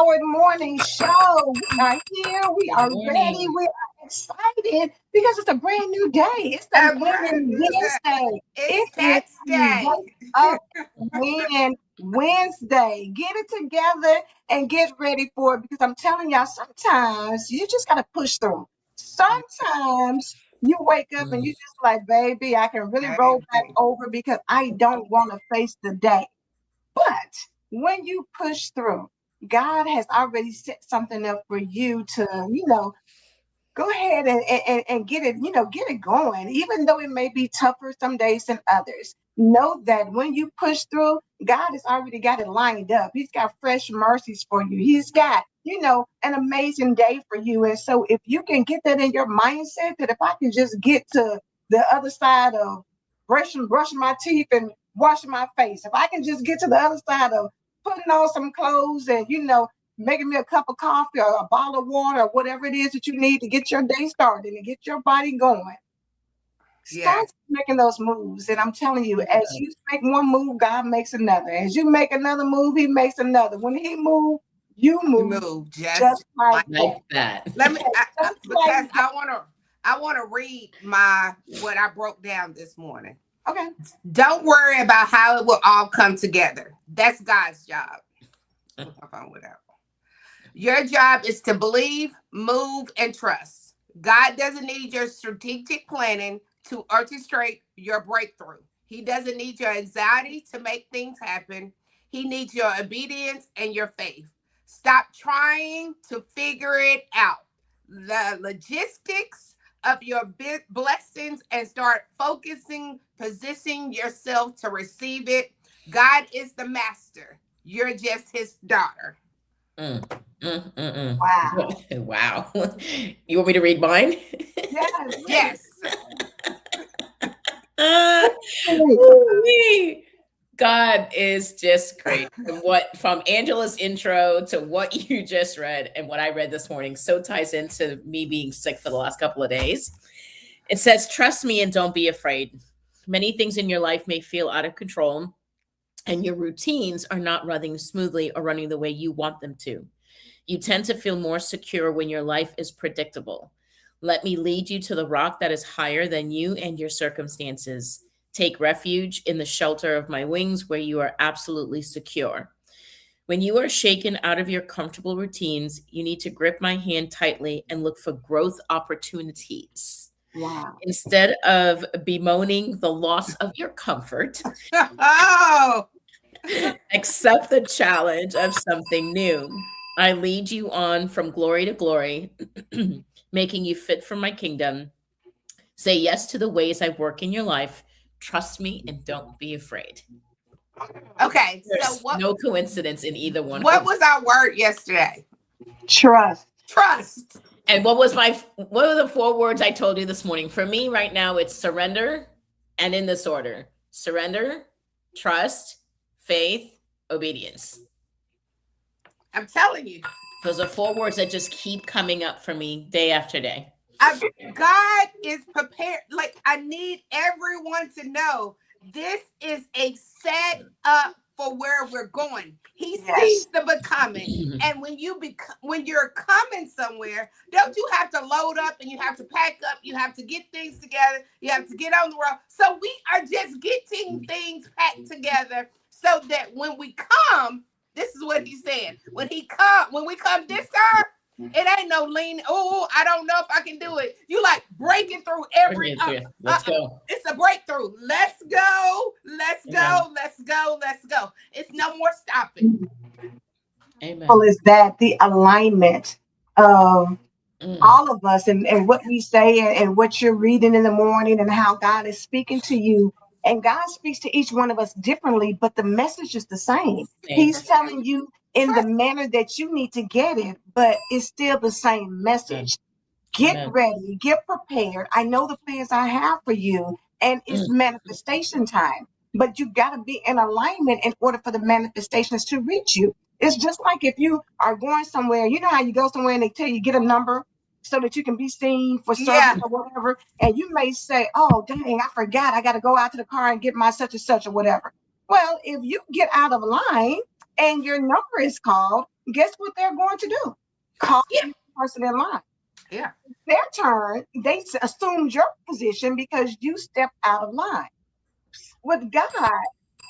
Powered Morning Show. We are here. We Good are ready. morning. We are excited because it's a brand new day. It's the A brand Winning new day. Wednesday. It's It is tax a day. Wake Up Win Wednesday. Get it together and get ready for it because I'm telling y'all, sometimes you just got to push through. Sometimes you wake up and Mm, you just like, baby, I can really roll back Baby. over because I don't want to face the day. But when you push through, God has already set something up for you to, go ahead and get it, get it going, even though it may be tougher some days than others. Know that when you push through, God has already got it lined up. He's got fresh mercies for you. He's got, an amazing day for you. And so if you can get that in your mindset that if I can just get to the other side of brushing my teeth and washing my face, if I can just get to the other side of putting on some clothes and, making me a cup of coffee or a bottle of water or whatever it is that you need to get your day started and get your body going. Start Yes. making those moves. And I'm telling you, as yeah, you make one move, God makes another. As you make another move, He makes another. When He moves, you You move move just just like like that. like that. let me Just like because I want to read my what I broke down this morning. that. Okay. Don't worry about how it will all come together. That's God's job. Put my phone without. Your job is to believe, move, and trust. God doesn't need your strategic planning to orchestrate your breakthrough. He doesn't need your anxiety to make things happen. He needs your obedience and your faith. Stop trying to figure it out. The logistics of your blessings and start focusing, positioning yourself to receive it. God is the master. You're just his daughter. Mm, Wow. wow. You want me to read mine? Yes. Yes. Ah, Really. woo-wee. God is just great. From Angela's intro to what you just read and what I read this morning so ties into me being sick for the last couple of days. It says, trust me and don't be afraid. Many things in your life may feel out of control, and your routines are not running smoothly or running the way you want them to. You tend to feel more secure when your life is predictable. Let me lead you to the rock that is higher than you and your circumstances. Take refuge in the shelter of my wings where you are absolutely secure. When you are shaken out of your comfortable routines, you need to grip my hand tightly and look for growth opportunities. Wow. Instead of bemoaning the loss of your comfort, Oh, accept the challenge of something new. I lead you on from glory to glory, making you fit for my kingdom. Say yes to the ways I work in your life. Trust me and don't be afraid. okay. So There's no coincidence in either one of what them. was our word yesterday? Trust. Trust. And what were the four words I told you this morning? For me right now, it's surrender, and in this order: surrender, trust, faith, obedience. I'm telling you, Those are four words that just keep coming up for me day after day. I, God is prepared. Like I need everyone to know this is a set up for where we're going. He Yes. sees the becoming, and when you're coming somewhere, don't you have to load up and you have to pack up? You have to get things together. You have to get on the road. So we are just getting things packed together so that when we come, this is what he's saying. When we come this time. It ain't no lean. Oh, I don't know if I can do it. You like breaking through Bring every. it to you. Let's go. It's a breakthrough. Let's go. Let's Amen. go. Let's go. Let's go. It's no more stopping. Well, Amen. is that the alignment of Mm, all of us and what we say and what you're reading in the morning and how God is speaking to you. And God speaks to each one of us differently, but the message is the same. same. He's The same. telling you in the Trust. manner that you need to get it, but it's still the same Amen. message. Get Amen. ready, get prepared. I know the plans I have for you, and it's Mm, manifestation time. But you got to be in alignment in order for the manifestations to reach you. It's just like if you are going somewhere, you know how you go somewhere and they tell you get a number so that you can be seen for service Yeah. or whatever. And you may say, oh, dang, I forgot. I got to go out to the car and get my such and such or whatever. Well, if you get out of line and your number is called, guess what they're going to do? Call Yeah. the person in line. Yeah. Their turn, they assumed your position because you stepped out of line. With God,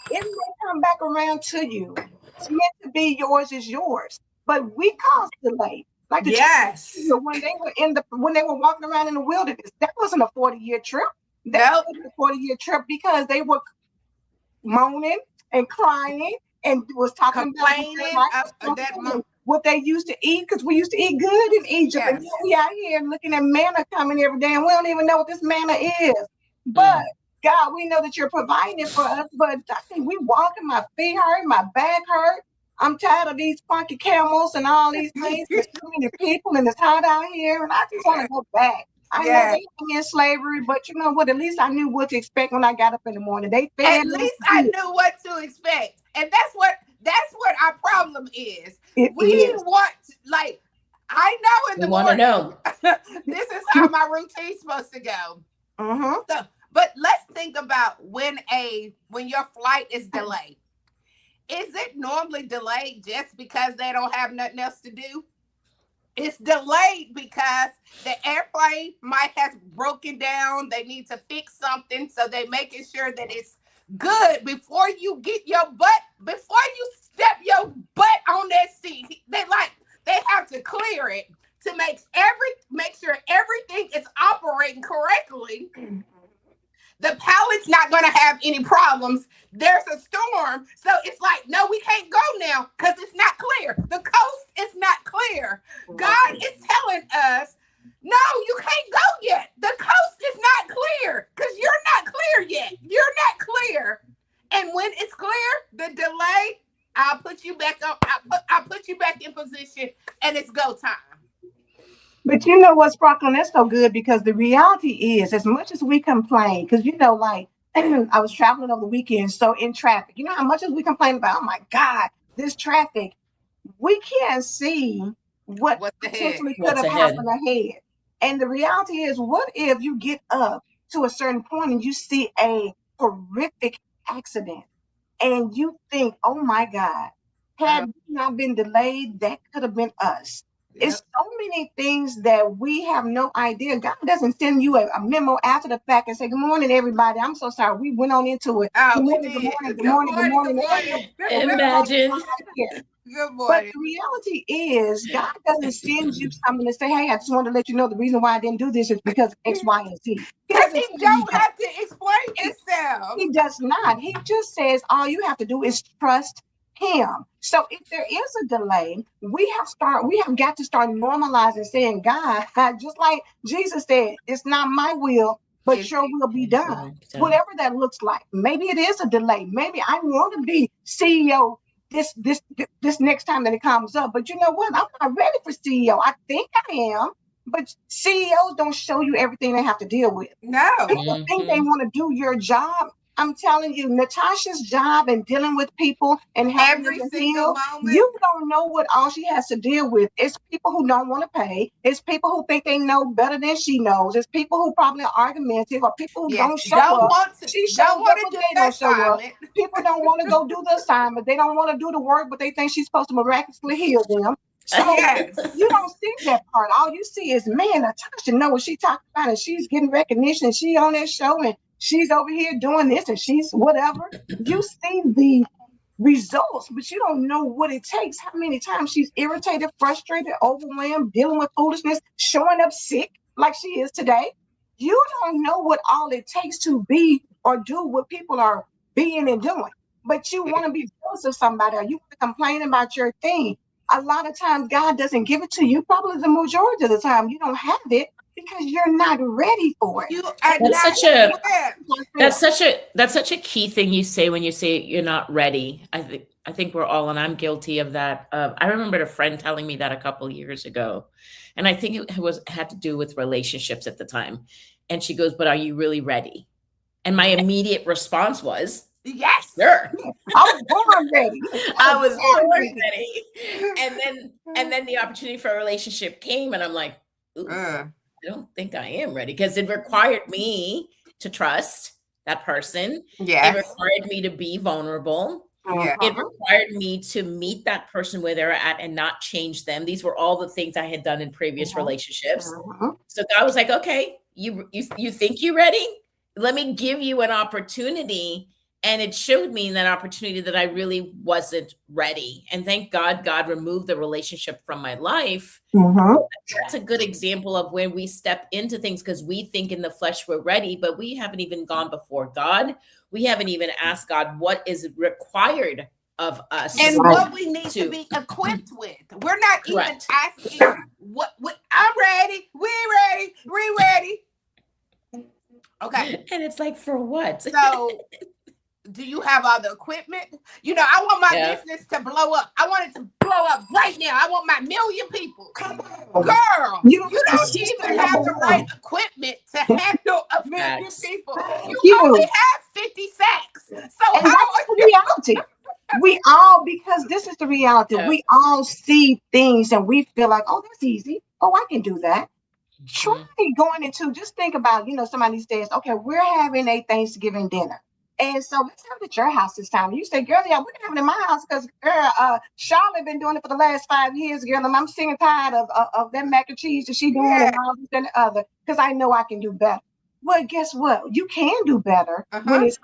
it may come back around to you. It's meant to be yours is yours. But we caused delay. Like the children Yes. when they were when they were walking around in the wilderness, that wasn't a 40-year trip. That Nope. was a 40-year trip because they were moaning and crying and was talking about what their Complaining life of was supposed that to be, month. what they used to eat, because we used to eat good in Egypt. And Yes. now we out here looking at manna coming every day, and we don't even know what this manna is. But Mm. God, we know that you're providing it for us. But I think we walking, my feet hurt, my back hurt. I'm tired of these funky camels and all these things. There's too many people, and it's hot out here, and I just want to go back. I know Yeah. they had me in slavery, but you know what? At least I knew what to expect when I got up in the morning. They At fed us least I good. knew what to expect. And that's what our problem is. It We is. want like I know in We the want to morning know. this is how my routine's supposed to go. Mm-hmm. So, but let's think about when your flight is delayed. Is it normally delayed just because they don't have nothing else to do? It's delayed because the airplane might have broken down. They need to fix something, so they're making sure that it's good before you get before you step your butt on that seat. They have to clear it to make sure everything is operating correctly. The pilot's not going to have any problems. There's a storm. So it's like, no, we can't go now because it's not clear. The coast is not clear. God is telling us, no, you can't go yet. The coast is not clear because you're not clear yet. You're not clear. And when it's clear, the delay, I'll put you back up. I'll put you back in position and it's go time. But you know what, Sparkling, that's so good because the reality is, as much as we complain, because you know, like I was traveling over the weekend, so in traffic, you know how much as we complain about, oh my God, this traffic, we can't see what What's ahead? potentially could What's have ahead? happened ahead. And the reality is, what if you get up to a certain point and you see a horrific accident and you think, oh my God, had we not been delayed, that could have been us. It's Yep. so many things that we have no idea. God doesn't send you a memo after the fact and say, good morning, everybody. I'm so sorry. We went on into it. Oh, Good we morning, good did. morning, good Good morning, good morning. Good morning. morning. Imagine. Good But morning. the reality is, God doesn't send you something to say, hey, I just wanted to let you know the reason why I didn't do this is because X, Y, and Z. He Because doesn't he tell you don't that. have to explain himself. He does not. He just says all you have to do is trust him. So if there is a delay, we have got to start normalizing saying, God, just like Jesus said, it's not my will, but It's your will be done. Whatever that looks like. Maybe it is a delay. Maybe I want to be CEO this next time that it comes up. But you know what? I'm not ready for CEO. I think I am, but CEOs don't show you everything they have to deal with. No. People think they want to do your job. I'm telling you, Natashah's job and dealing with people and helping them Every to single heal, moment. you don't know what all she has to deal with. It's people who don't want to pay. It's people who think they know better than she knows. It's people who probably are argumentative or people who Yes. don't show Don't up. want to. She shows Don't want up, to but do they the don't show up. assignment. People don't want to go do the assignment. They don't want to do the work, but they think she's supposed to miraculously heal them. So Yes. you don't see that part. All you see is, man, Natasha know what she talking about, and she's getting recognition. She on that show, and she's over here doing this, and she's whatever. You see the results, but you don't know what it takes. How many times she's irritated, frustrated, overwhelmed, dealing with foolishness, showing up sick like she is today. You don't know what all it takes to be or do what people are being and doing. But you want to be jealous of somebody or you want to complain about your thing. A lot of times God doesn't give it to you. Probably the majority of the time you don't have it because you're not ready for it. You are That's not such a equipped. that's such a key thing you say when you say you're not ready. I think we're all, and I'm guilty of that. I remembered a friend telling me that a couple years ago, and I think it had to do with relationships at the time. And she goes, "But are you really ready?" And my immediate response was, Yes. "Sure." I was born ready. I was born ready. And then the opportunity for a relationship came, and I'm like, ooh, I don't think I am ready because it required me to trust that person. Yes. It required me to be vulnerable. Yeah. It required me to meet that person where they're at and not change them. These were all the things I had done in previous relationships. So God was like, okay, you think you're ready? Let me give you an opportunity. And it showed me in that opportunity that I really wasn't ready. And thank God, God removed the relationship from my life. That's a good example of when we step into things because we think in the flesh we're ready, but we haven't even gone before God. We haven't even asked God what is required of us. And what we need to be equipped with. We're not even asking what I'm ready. We ready. Okay. And it's like, for what? So do you have all the equipment? You know, I want my business to blow up. I want it to blow up right now. I want my 1 million people. Girl, you don't even have the right equipment to handle 1 million people. You only have 50 sacks. So and that's the reality. We all, because this is the reality, we all see things and we feel like, oh, that's easy. Oh, I can do that. Try going into, just think about, somebody says, okay, we're having a Thanksgiving dinner. And so let's have it at your house this time. You say, girl, yeah, we're having it in my house because, girl, Charlotte been doing it for the last 5 years, girl, and I'm sick and tired of that mac and cheese that she doing and all this and the other because I know I can do better. Well, guess what? You can do better when it's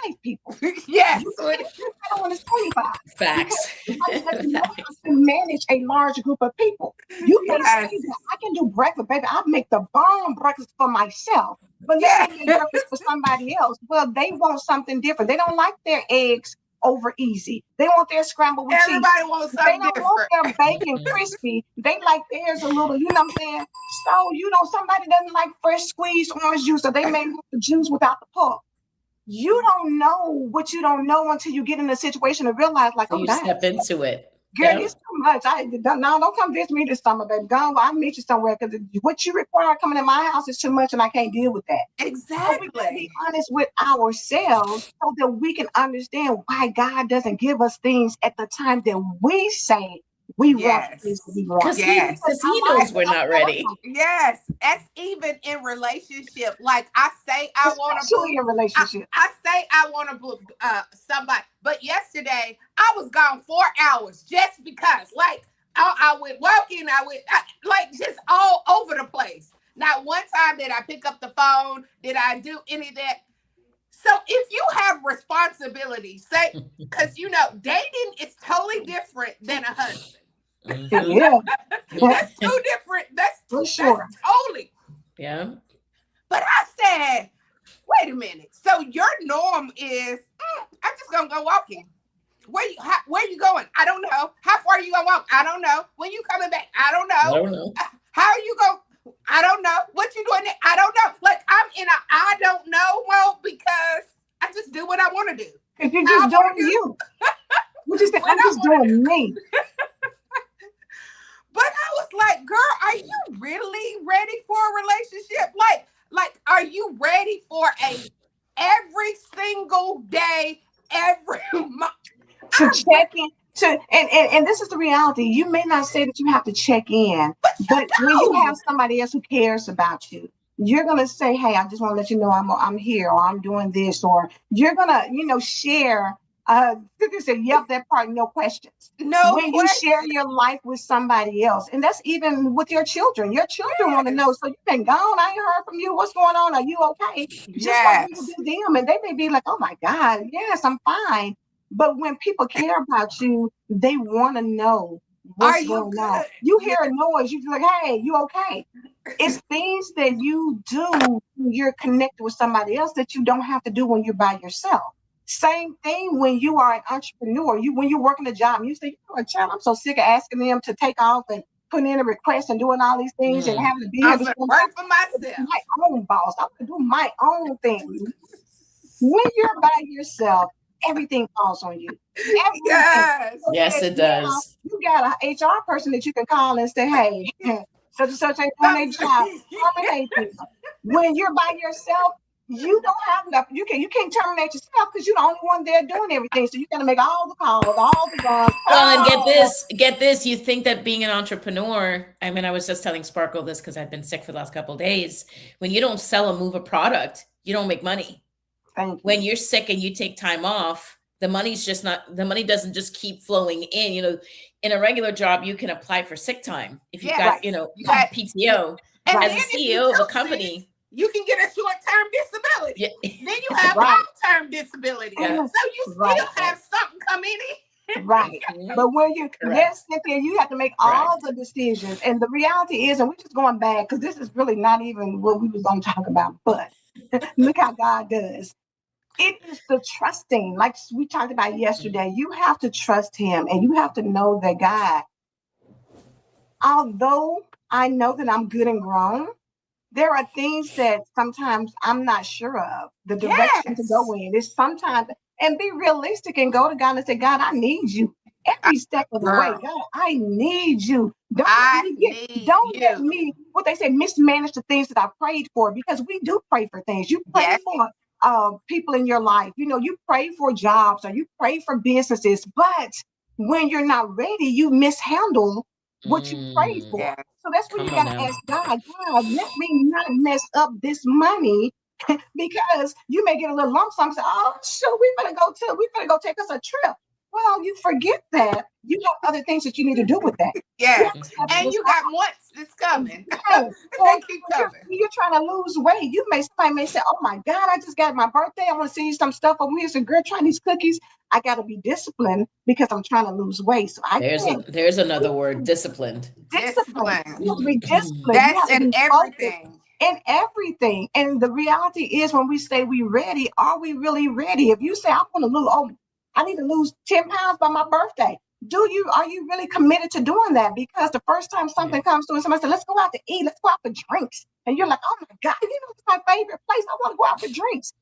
5 people. Yes. You can do better when it's 25. Facts. Because you know how to manage a large group of people. You may say that I can do breakfast, baby. I'll make the bomb breakfast for myself. But let me make breakfast for somebody else. Well, they want something different. They don't like their eggs over easy. They want their scrambled with cheese. Wants something They don't want their bacon crispy. They like theirs a little, you know what I'm saying? So, somebody doesn't like fresh squeezed orange juice, so they may want the juice without the pulp. You don't know what you don't know until you get in a situation and realize, like, so you step into it. Girl, it's too much. Don't come visit me this summer, baby. I'll meet you somewhere because what you require coming in my house is too much and I can't deal with that. Exactly. So we can be honest with ourselves so that we can understand why God doesn't give us things at the time that we say we want things to be right. Because he knows we're not ready. Yes. That's even in relationship. Like I say I want to in relationship. I say I want to book somebody. But yesterday I was gone 4 hours just because. Like I went walking, like just all over the place. Not one time did I pick up the phone. Did I do any of that? So if you have responsibility, say, because dating is totally different than a husband. Yeah. That's too different. That's totally. Yeah. But I said, wait a minute. So your norm is, I'm just gonna go walking. Where you going? I don't know. How far are you gonna walk? I don't know. When you coming back? I don't know. How are you going? I don't know. What you doing there? I don't know. Like I'm in a I don't know mode because I just do what I want to do. Because you're just doing you. You just say, I'm just doing me. But I was like, girl, are you really ready for a relationship? Like, are you ready for every single day, every month? To check in. And this is the reality. You may not say that you have to check in, but when you have somebody else who cares about you, you're gonna say, "Hey, I just want to let you know I'm here, or I'm doing this," or you're gonna, share. You say, "Yep, that part, no questions." When you share your life with somebody else, and that's even with your children. Your children want to know. So you've been gone. I ain't heard from you. What's going on? Are you okay? Just like you do them, and they may be like, "Oh my God, yes, I'm fine." But when people care about you, they want to know what's going on. You hear a noise, you're like, "Hey, you okay?" It's things that you do when you're connected with somebody else that you don't have to do when you're by yourself. Same thing when you are an entrepreneur. When you're working a job, you say, child, I'm so sick of asking them to take off and putting in a request and doing all these things and having to be here to work for myself. My own boss. I'm gonna do my own thing. When you're by yourself, everything falls on you. Yes. So yes, it does. You got an HR person that you can call and say, "Hey, such and such ain't doing their job. Terminate them." When you're by yourself, you don't have enough. You can't terminate yourself because you're the only one there doing everything. So you got to make all the calls, all the runs. Well, and get this. You think that being an entrepreneur, I mean, I was just telling Sparkle this because I've been sick for the last couple of days. When you don't sell or move a product, you don't make money. Thank you. When you're sick and you take time off, The money's just not, the money doesn't just keep flowing in. In a regular job, you can apply for sick time if you've got, Yes. You got PTO. And As then a if you CEO of a took company, sick, you can get a short-term disability. yeah. Then you have Right. long-term disability. Yeah. So you Right. still have something coming in. Right. Mhm. But when you, Correct. yes, Cynthia, you have to make all the decisions. And the reality is, and we're just going back, because this is really not even what we was going to talk about, but look how God does. It is the trusting, like we talked about yesterday. You have to trust him, and you have to know that God, although I know that I'm good and grown, there are things that sometimes I'm not sure of the direction to go in. It's sometimes, and be realistic and go to God and say, God, I need you every step of the way. Girl, God, I need you. Don't I let me need don't let you. me, what they say, mismanage the things that I prayed for, because we do pray for things. You pray Yes. for people in your life. You pray for jobs or you pray for businesses, but when you're not ready, you mishandle what you prayed for. Yes. So that's when Come you on got to now. ask God, God, let me not mess up this money because you may get a little lump sum and say, oh, sure, we're gonna go take us a trip. Well, you forget that you have other things that you need to do with that. You Yes. have to set And this you got months that's coming. Yes. Or They keep coming. you're trying to lose weight. Somebody may say, "Oh my God, I just got my birthday. I want to send you some stuff over here." So, girl, try these cookies. I got to be disciplined because I'm trying to lose weight. So I can't. There's another word, disciplined. Discipline. You have to Discipline. be disciplined. You That's have to in be focused everything. in everything. And the reality is, when we say we ready, are we really ready? If you say, "I want to lose," I need to lose 10 pounds by my birthday. Are you really committed to doing that? Because the first time something comes to and somebody says, let's go out to eat, let's go out for drinks. And you're like, oh my God, it's my favorite place. I want to go out for drinks.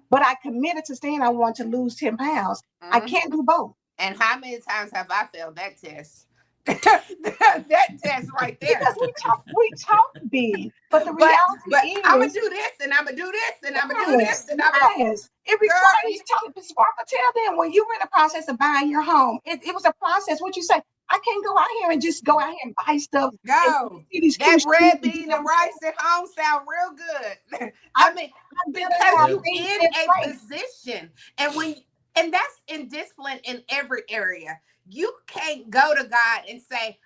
But I committed to saying I want to lose 10 pounds. I can't do both. And how many times have I failed that test? That test right there. Because we talk big, but the But reality I'm gonna is, do this, and I'm gonna do this, and I'm gonna do this, and I'm gonna. yes. It Girl, requires time. Sparkle, tell them when you were in the process of buying your home, it was a process. What you say? I can't go out here and just go out here and buy stuff and go. see these That cute shoes red and do bean and everything. rice at home sound real good. I, I mean, I better because have you things in in a place. position, and that's in discipline in every area. You can't go to God and say,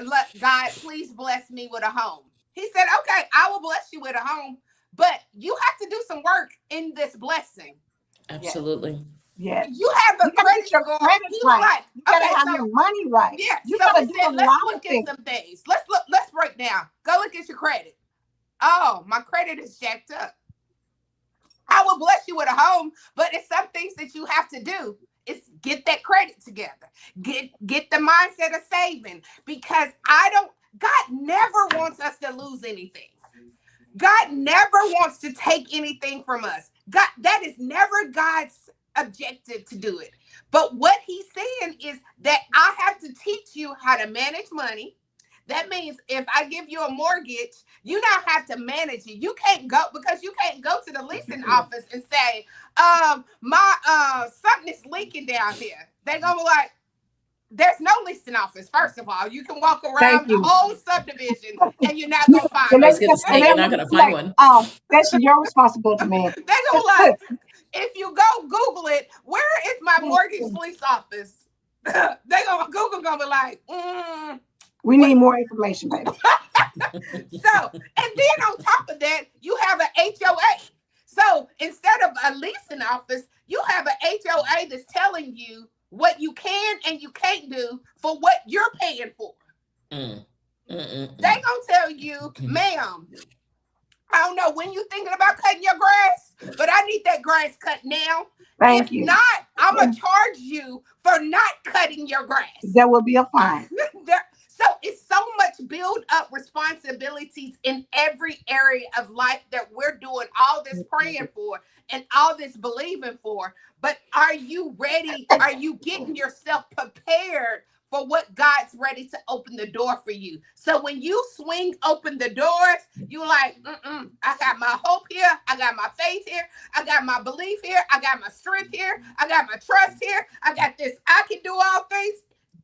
let God please bless me with a home. He said, okay, I will bless you with a home, but you have to do some work in this blessing. Absolutely. Yes. You have a You gotta credit get your score. credit He was right. like, You gotta okay, have so your money right. yeah, You so gotta he do said, a let's lot of look at things. some things. Let's break down. Go look at your credit. Oh, my credit is jacked up. I will bless you with a home, but it's some things that you have to do. It's get that credit together. Get the mindset of saving, because God never wants us to lose anything. God never wants to take anything from us. God, that is never God's objective to do it. But what he's saying is that I have to teach you how to manage money. That means if I give you a mortgage, you now have to manage it. You can't go to the leasing office and say, my something is leaking down here. They're gonna be like, there's no leasing office. First of all, you can walk Thank around the you. whole subdivision and you're not gonna And find I they, was one. going to and say, they you're not look going to find like, one. that's your responsibility, man. They're gonna like, if you go Google it, where is my mortgage police office? Google gonna be like, We need more information, baby. So, and then on top of that, you have an HOA. So instead of a leasing office, you have an HOA that's telling you what you can and you can't do for what you're paying for. They gonna tell you, ma'am, I don't know when you're thinking about cutting your grass, but I need that grass cut now. Thank If you. not, I'm gonna charge you for not cutting your grass. There will be a fine. So it's so much build up responsibilities in every area of life that we're doing all this praying for and all this believing for. But are you ready? Are you getting yourself prepared for what God's ready to open the door for you? So when you swing open the doors, you're like, I got my hope here. I got my faith here. I got my belief here. I got my strength here. I got my trust here. I got this. I can do all things.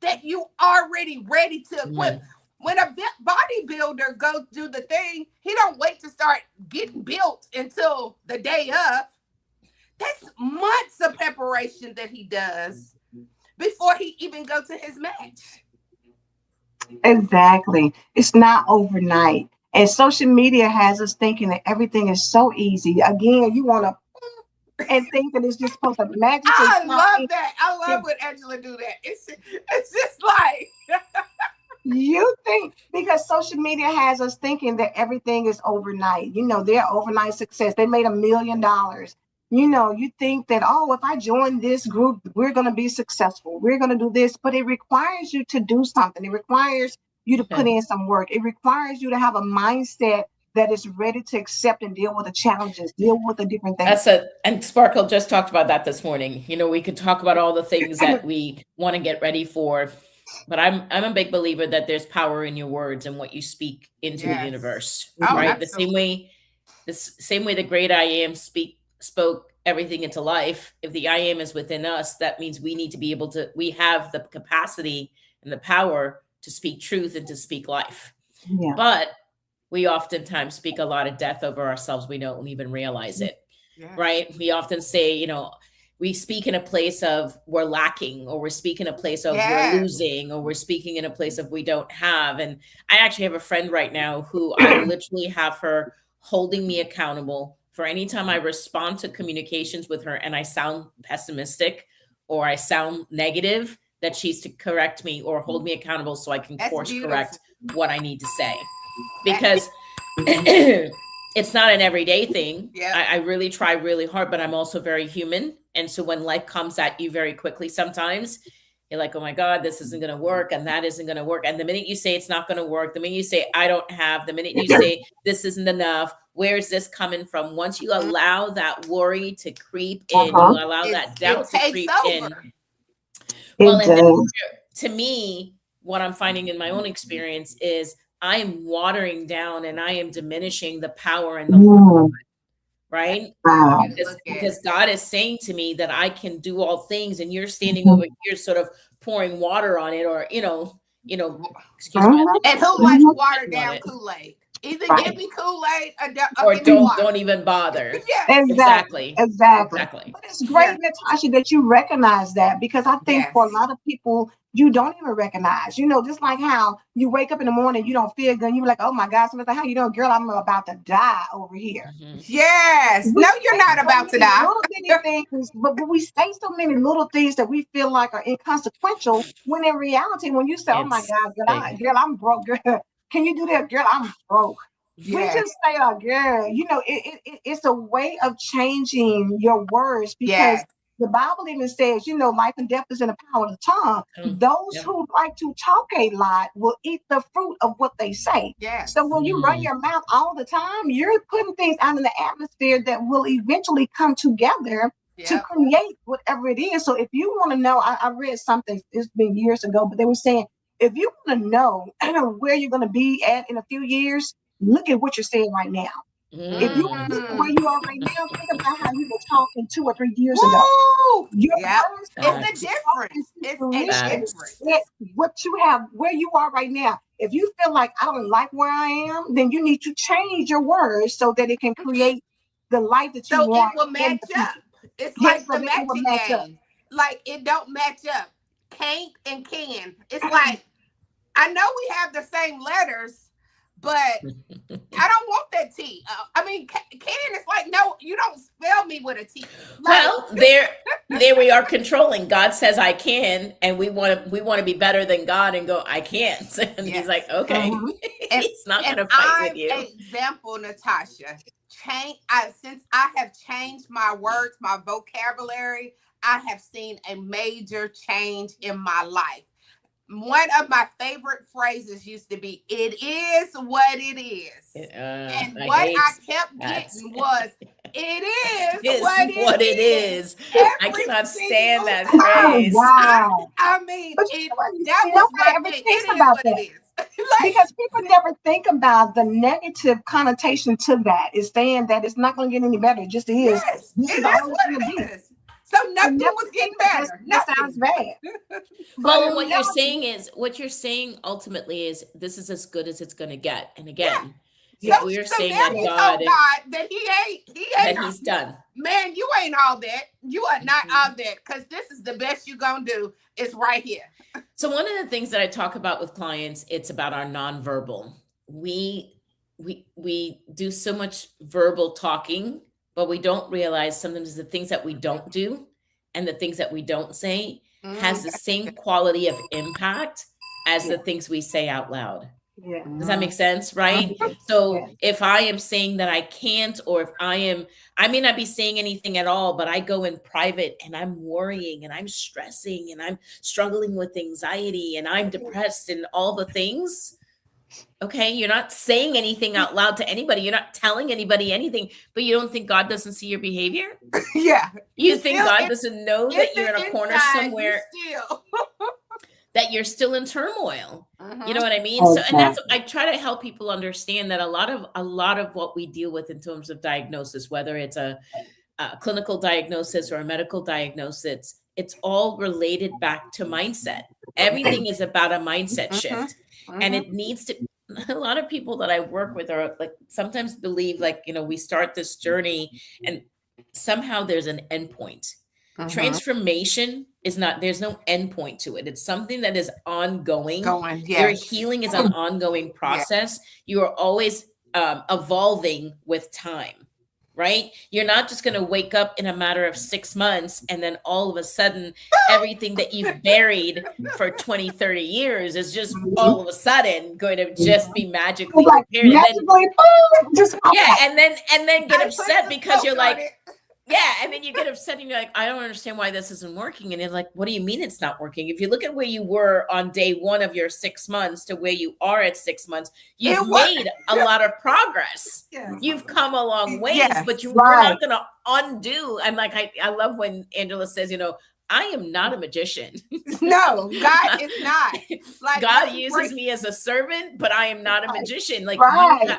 That you already ready to equip. When a bodybuilder goes do the thing, he don't wait to start getting built until the day of. That's months of preparation that he does before he even go to his match. Exactly. It's not overnight. And social media has us thinking that everything is so easy. Again, you want to and think that it's just supposed to magically I come love in. that. I love when Angela do that. It's just like You think because social media has us thinking that everything is overnight. They're overnight success. They made $1 million. You think that, oh, if I join this group, we're going to be successful. We're going to do this, but it requires you to do something. It requires you to put in some work. It requires you to have a mindset that is ready to accept and deal with the challenges, deal with the different things. And Sparkle just talked about that this morning. We could talk about all the things that we want to get ready for, but I'm a big believer that there's power in your words and what you speak into the universe, Oh, right? absolutely. The same way the great I am spoke everything into life. If the I am is within us, that means we need to be able to. We have the capacity and the power to speak truth and to speak life. Yeah. But we oftentimes speak a lot of death over ourselves. We don't even realize it, right? We often say, we speak in a place of we're lacking, or we're speaking in a place of we're losing, or we're speaking in a place of we don't have. And I actually have a friend right now who I literally have her holding me accountable for any time I respond to communications with her and I sound pessimistic or I sound negative, that she's to correct me or hold me accountable so I can course correct what I need to say. Because it's not an everyday thing. I really try really hard, but I'm also very human. And so when life comes at you very quickly, sometimes you're like, oh my God, this isn't going to work. And that isn't going to work. And the minute you say it's not going to work, the minute you say, I don't have, the minute you say this isn't enough, where's this coming from? Once you allow that worry to creep in, you allow that doubt to creep in. Well, and then, to me, what I'm finding in my own experience is I am watering down and I am diminishing the power and the love, right? Because God is saying to me that I can do all things, and you're standing over here sort of pouring water on it, or excuse me. And who likes watered down Kool-Aid? Either give me Kool-Aid or don't even bother. Exactly. But it's great, Natasha, that you recognize that, because I think for a lot of people, you don't even recognize, just like how you wake up in the morning, you don't feel good. You're like, oh my God, somebody's like, how you doing, girl? I'm about to die over here. Yes. No, you're not about to die. Little bitty things, but we say so many little things that we feel like are inconsequential, when in reality, when you say, oh my God, girl, I'm broke, girl. Can you do that, girl? I'm broke. We just say, oh, girl, it's a way of changing your words, because the Bible even says, life and death is in the power of the tongue. Those who like to talk a lot will eat the fruit of what they say. So when you run your mouth all the time, you're putting things out in the atmosphere that will eventually come together to create whatever it is. So if you want to know, I read something, it's been years ago, but they were saying, if you want to know where you're going to be at in a few years, look at what you're saying right now. If you want to look at where you are right now, think about how you were talking 2 or 3 years ago. Your words it's a difference. It's a difference. What you have, where you are right now. If you feel like I don't like where I am, then you need to change your words so that it can create the life that you want. So it will match up. It's like the matching game. Like it don't match up. Can't and can. It's like, I know we have the same letters, but I don't want that T. I mean, can is like, no, you don't spell me with a T. Like, well, there we are controlling. God says I can, and we want to be better than God and go, I can't. And he's like, okay, he's not going to fight with you. Example, Natasha. Since I have changed my words, my vocabulary, I have seen a major change in my life. One of my favorite phrases used to be, it is what it is. And what I kept getting was, it is what it is. I cannot stand that phrase. Wow. I mean, that was my thing. It is what it is. Because people never think about the negative connotation to that. It's saying that it's not going to get any better. It just is. Yes, it is what it is. So nothing was getting better. That sounds bad. Well, what you're saying ultimately is this is as good as it's going to get. And again, if So we're saying that familiar God, God that he ain't that he's done. Man, you ain't all that. You are not all that, because this is the best you're gonna do. It's right here. So one of the things that I talk about with clients, it's about our nonverbal. We do so much verbal talking, but we don't realize sometimes the things that we don't do and the things that we don't say has the same quality of impact as the things we say out loud. Yeah. Does that make sense? Right? So Yes. if I am saying that I can't, or if I may not be saying anything at all, but I go in private and I'm worrying and I'm stressing and I'm struggling with anxiety and I'm depressed and all the things. Okay. You're not saying anything out loud to anybody. You're not telling anybody anything, but you don't think God doesn't see your behavior? Yeah. You think God doesn't know that you're in a corner somewhere, that you're still in turmoil? You know what I mean? So, and that's, I try to help people understand that a lot of what we deal with in terms of diagnosis, whether it's a clinical diagnosis or a medical diagnosis, it's all related back to mindset. Everything is about a mindset shift, and it needs to. A lot of people that I work with are like, sometimes believe like, we start this journey and somehow there's an endpoint. Transformation is not, there's no endpoint to it. It's something that is ongoing. Your healing is an ongoing process. You are always evolving with time, right? You're not just going to wake up in a matter of 6 months and then all of a sudden everything that you've buried for 20, 30 years is just all of a sudden going to just be magically repaired. And then get upset because you're like, and then you get upset and you're like, I don't understand why this isn't working. And it's like, what do you mean it's not working? If you look at where you were on day 1 of your 6 months to where you are at 6 months, you've made a lot of progress. You've come a long ways, but you're not going to undo. I'm like, I love when Angela says, I am not a magician. No, God is not. Like, God uses me as a servant, but I am not a magician. Like, I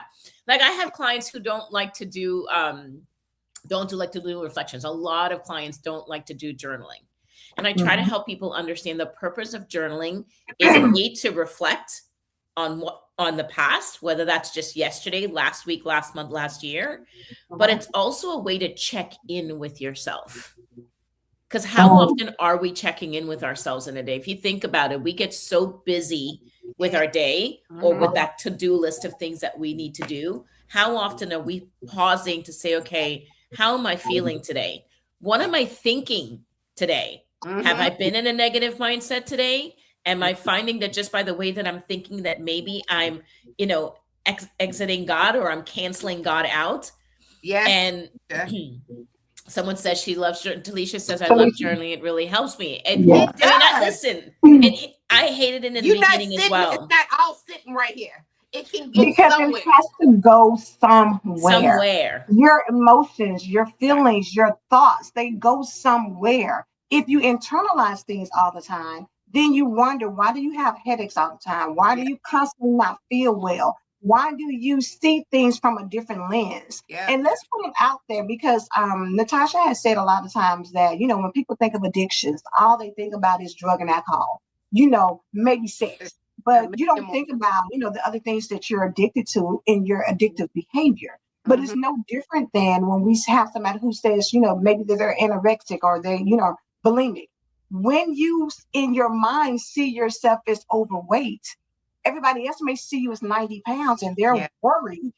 have clients who don't like to do reflections. A lot of clients don't like to do journaling. And I try to help people understand the purpose of journaling is A, to reflect on the past, whether that's just yesterday, last week, last month, last year, but it's also a way to check in with yourself. Because how often are we checking in with ourselves in a day? If you think about it, we get so busy with our day or with that to-do list of things that we need to do. How often are we pausing to say, okay, how am I feeling today? What am I thinking today? Have I been in a negative mindset today? Am I finding that just by the way that I'm thinking that maybe I'm, exiting God or I'm canceling God out? Yes. And someone says she loves, Talisha says, I love journaling. It really helps me. And listen, and I hated it in the beginning as well. It's not all sitting right here. It can go somewhere. It has to go somewhere. Your emotions, your feelings, your thoughts, they go somewhere. If you internalize things all the time, then you wonder, why do you have headaches all the time? Why do you constantly not feel well? Why do you see things from a different lens? And let's put it out there, because Natashah has said a lot of times that, when people think of addictions, all they think about is drug and alcohol, maybe sex. But you don't think about, the other things that you're addicted to in your addictive behavior. But it's no different than when we have somebody who says, maybe they're anorexic or they, bulimic. When you, in your mind, see yourself as overweight, everybody else may see you as 90 pounds and they're worried.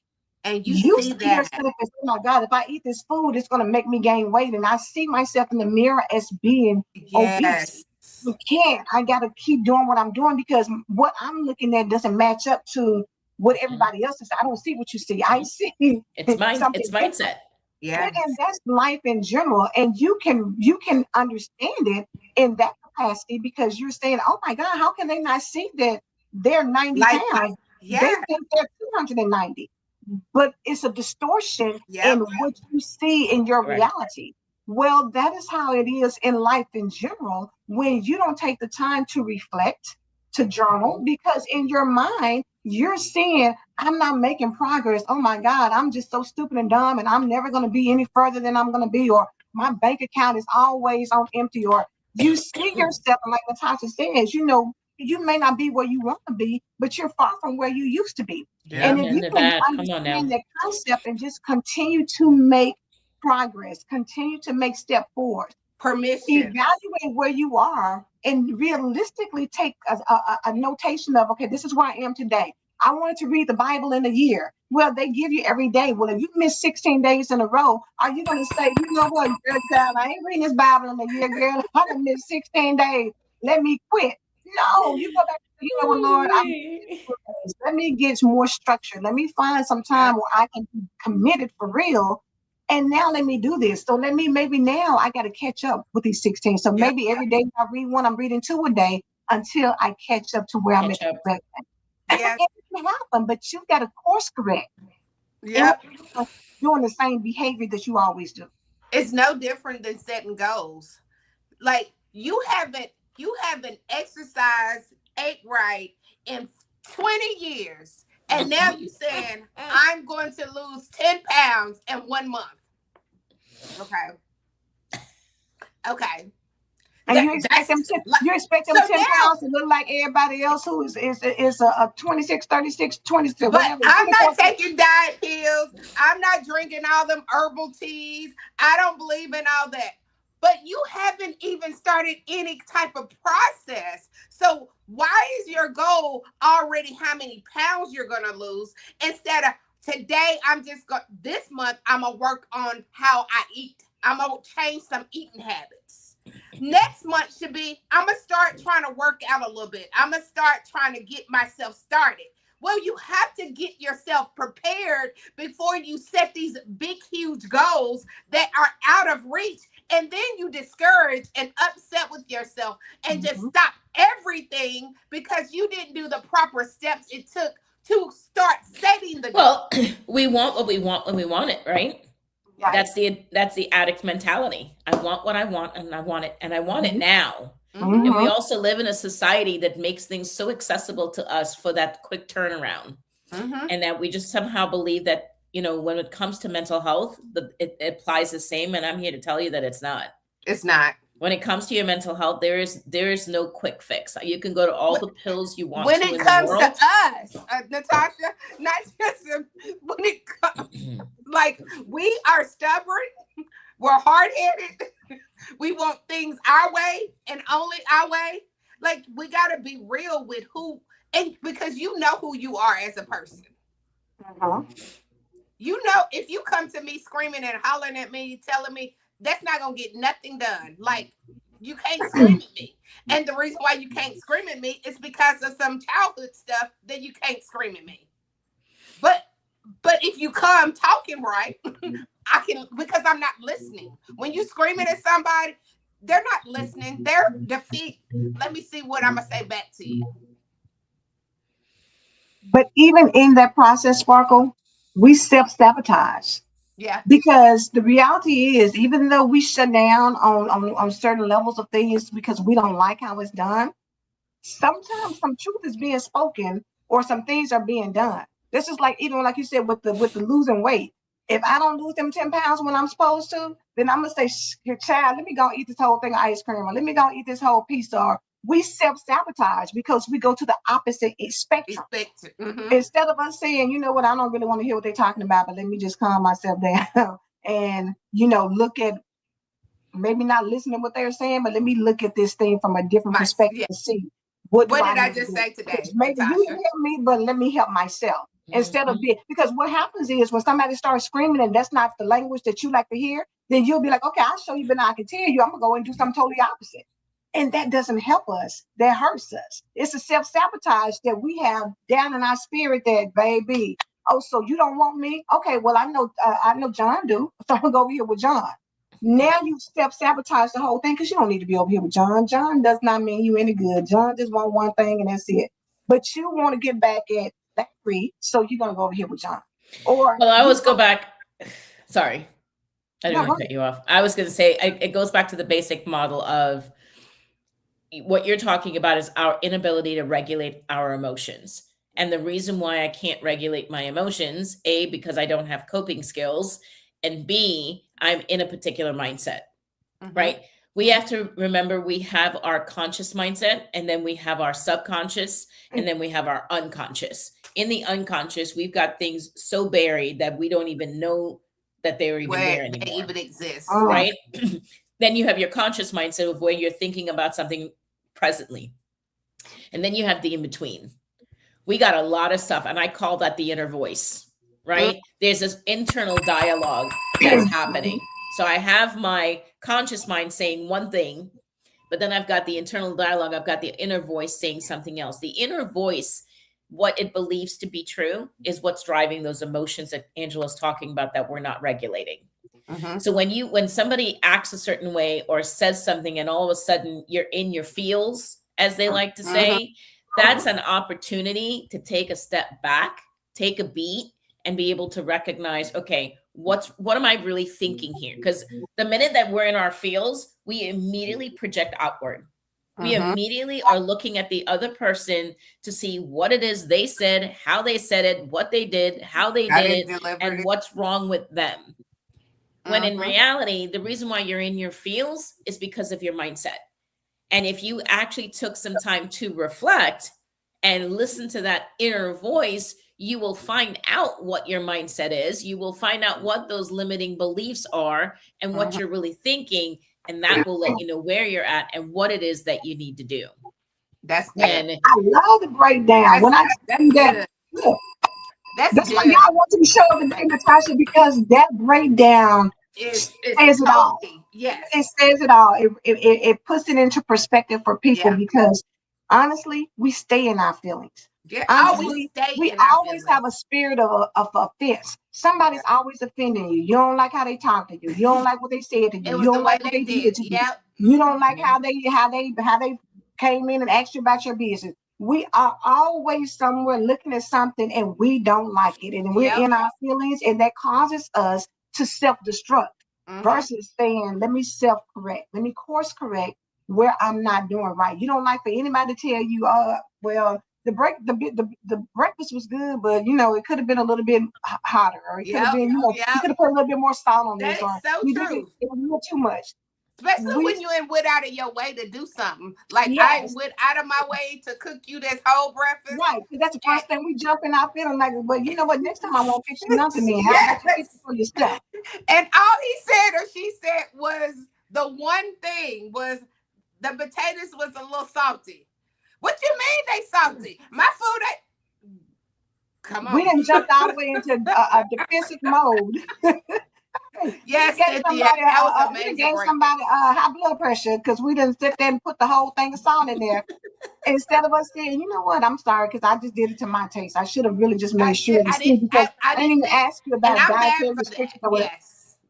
And you see yourself as, oh my God, if I eat this food, it's going to make me gain weight. And I see myself in the mirror as being obese. You can't. I got to keep doing what I'm doing, because what I'm looking at doesn't match up to what everybody else is. I don't see what you see. I see it's mindset. Yeah, and that's life in general. And you can understand it in that capacity, because you're saying, oh my God, how can they not see that they're 90 pounds? They think they're 290. But it's a distortion in what you see in your reality. Well, that is how it is in life in general, when you don't take the time to reflect, to journal, because in your mind, you're seeing, I'm not making progress. Oh my God, I'm just so stupid and dumb, and I'm never going to be any further than I'm going to be, or my bank account is always on empty, or you see yourself, and like Natashah says, you may not be where you want to be, but you're far from where you used to be. And if Amen you to can that. Come on now. understand that concept and just continue to make progress, continue to make step forward, Permission. evaluate where you are, and realistically take a notation of, okay, this is where I am today. I wanted to read the Bible in a year. Well, they give you every day. Well, if you miss 16 days in a row, are you going to say, you know what, girl, child, I ain't reading this Bible in a year, girl. I done missed 16 days. Let me quit. No, you go back to, you know what, Lord, I'm let me get more structure. Let me find some Yeah. time where I can be committed for real. And now let me do this. So let me, maybe now I got to catch up with these 16. So Yep. maybe every day I read one, I'm reading two a day until I catch up to where I'm at Catch the up. present. Yes. It can happen, but you got to course correct. Yep. Doing the same behavior that you always do. It's no different than setting goals. Like you haven't exercised, ate right in 20 years. And now you saying I'm going to lose 10 pounds in 1 month. Okay. And you expect them That's to, like, you expect them so 10 now, pounds to look like everybody else who is a 26, 36, 20, but whatever. I'm 24. not taking diet pills. I'm not drinking all them herbal teas. I don't believe in all that. But you haven't even started any type of process. So why is your goal already how many pounds you're going to lose instead of today this month I'm going to work on how I eat. I'm going to change some eating habits. Next month should be, I'm going to start trying to work out a little bit. I'm going to start trying to get myself started. Well, you have to get yourself prepared before you set these big, huge goals that are out of reach. And then you discourage and upset with yourself and just stop everything because you didn't do the proper steps it took to start setting the goal. Well, we want what we want when we want it, right? Right. That's the addict mentality. I want what I want and I want it and I want it now. Mhm. And we also live in a society that makes things so accessible to us for that quick turnaround. And that we just somehow believe that, you know, when it comes to mental health, it applies the same. And I'm here to tell you that it's not. It's not. When it comes to your mental health, there is no quick fix. You can go to all the pills you want when to it in comes the to world. us, Natasha, not just when it comes, like we are stubborn, we're hard-headed, we want things our way and only our way. Like we got to be real with who, and because you know who you are as a person. You know, if you come to me screaming and hollering at me, telling me that's not gonna get nothing done. Like you can't scream at me. And the reason why you can't scream at me is because of some childhood stuff that you can't scream at me. But if you come talking right, I can, because I'm not listening. When you screaming at somebody, they're not listening. They're defeat. Let me see what I'm gonna say back to you. But even in that process, Sparkle, we self-sabotage. Yeah. Because the reality is, even though we shut down on certain levels of things because we don't like how it's done, sometimes some truth is being spoken or some things are being done. This is like, even like you said, with the losing weight. If I don't lose them 10 pounds when I'm supposed to, then I'm gonna say, your child, let me go eat this whole thing of ice cream, or let me go eat this whole pizza. Or we self-sabotage because we go to the opposite spectrum. Instead of us saying, you know what, I don't really want to hear what they're talking about, but let me just calm myself down and, you know, look at, maybe not listen to what they're saying, but let me look at this thing from a different perspective to see what did I need just to say today? maybe Natasha? you didn't help me, but let me help myself. Instead of being, because what happens is when somebody starts screaming and that's not the language that you like to hear, then you'll be like, okay, I'll show you, but now I can tell you, I'm gonna go and do something totally opposite. And that doesn't help us. That hurts us. It's a self-sabotage that we have down in our spirit that, baby, oh, so you don't want me? Okay, well, I know John do. So I'm gonna go over here with John. Now you self-sabotage the whole thing because you don't need to be over here with John. John does not mean you any good. John just want one thing and that's it. But you want to get back at Larry, so you're gonna go over here with John. Or well, I always go back. Sorry, I didn't No, want to cut you off. I was going to say it goes back to the basic model of what you're talking about is our inability to regulate our emotions. And the reason why I can't regulate my emotions, A, because I don't have coping skills, and B, I'm in a particular mindset, right? We have to remember we have our conscious mindset, and then we have our subconscious, and then we have our unconscious. In the unconscious, we've got things so buried that we don't even know that they're even there Where they anymore, even exist. right? Then you have your conscious mindset of where you're thinking about something presently. And then you have the in-between. We got a lot of stuff, and I call that the inner voice, right? There's this internal dialogue that's happening. So I have my conscious mind saying one thing, but then I've got the internal dialogue. I've got the inner voice saying something else. The inner voice, what it believes to be true, is what's driving those emotions that Angela's talking about that we're not regulating. So when somebody acts a certain way or says something, and all of a sudden you're in your feels, as they like to say, that's an opportunity to take a step back, take a beat, and be able to recognize, okay, what am I really thinking here? Because the minute that we're in our feels, we immediately project outward. We immediately are looking at the other person to see what it is they said, how they said it, what they did, how they did it, and what's wrong with them. When in reality, the reason why you're in your feels is because of your mindset. And if you actually took some time to reflect and listen to that inner voice, you will find out what your mindset is. You will find out what those limiting beliefs are and what you're really thinking. And that will let you know where you're at and what it is that you need to do. That's good. I love the breakdown. When I see that, look, that's why y'all want to show today, Natasha, because that breakdown says it all. Yes, it says it all. It puts it into perspective for people because honestly, we stay in our feelings. Yeah. Honestly, we always have a spirit of offense. Somebody's always offending you. You don't like how they talk to you. You don't like what they said to you. You don't like what they did to you. You don't like how they came in and asked you about your business. We are always somewhere looking at something and we don't like it, and we're in our feelings, and that causes us to self-destruct versus saying, let me self-correct, let me course correct where I'm not doing right. You don't like for anybody to tell you, well, the breakfast was good, but it could have been a little bit hotter, or it could have been, you could have put a little bit more salt on this, or so true. It was a little too much. Especially when you went out of your way to do something. Like I went out of my way to cook you this whole breakfast. Right, because that's the first thing we jump in our feeling like, well, you know what? Next time I won't fix you nothing. Then how about you fix it for yourself? And all he said or she said was the one thing was the potatoes was a little salty. What you mean they salty? My food come on. We didn't jump all the way into a defensive mode. Yes, that was amazing. We gave somebody high blood pressure because we didn't sit there and put the whole thing of salt in there. Instead of us saying, you know what, I'm sorry because I just did it to my taste. I should have really just made sure to see, because I didn't even ask you about dietary restrictions or whatever.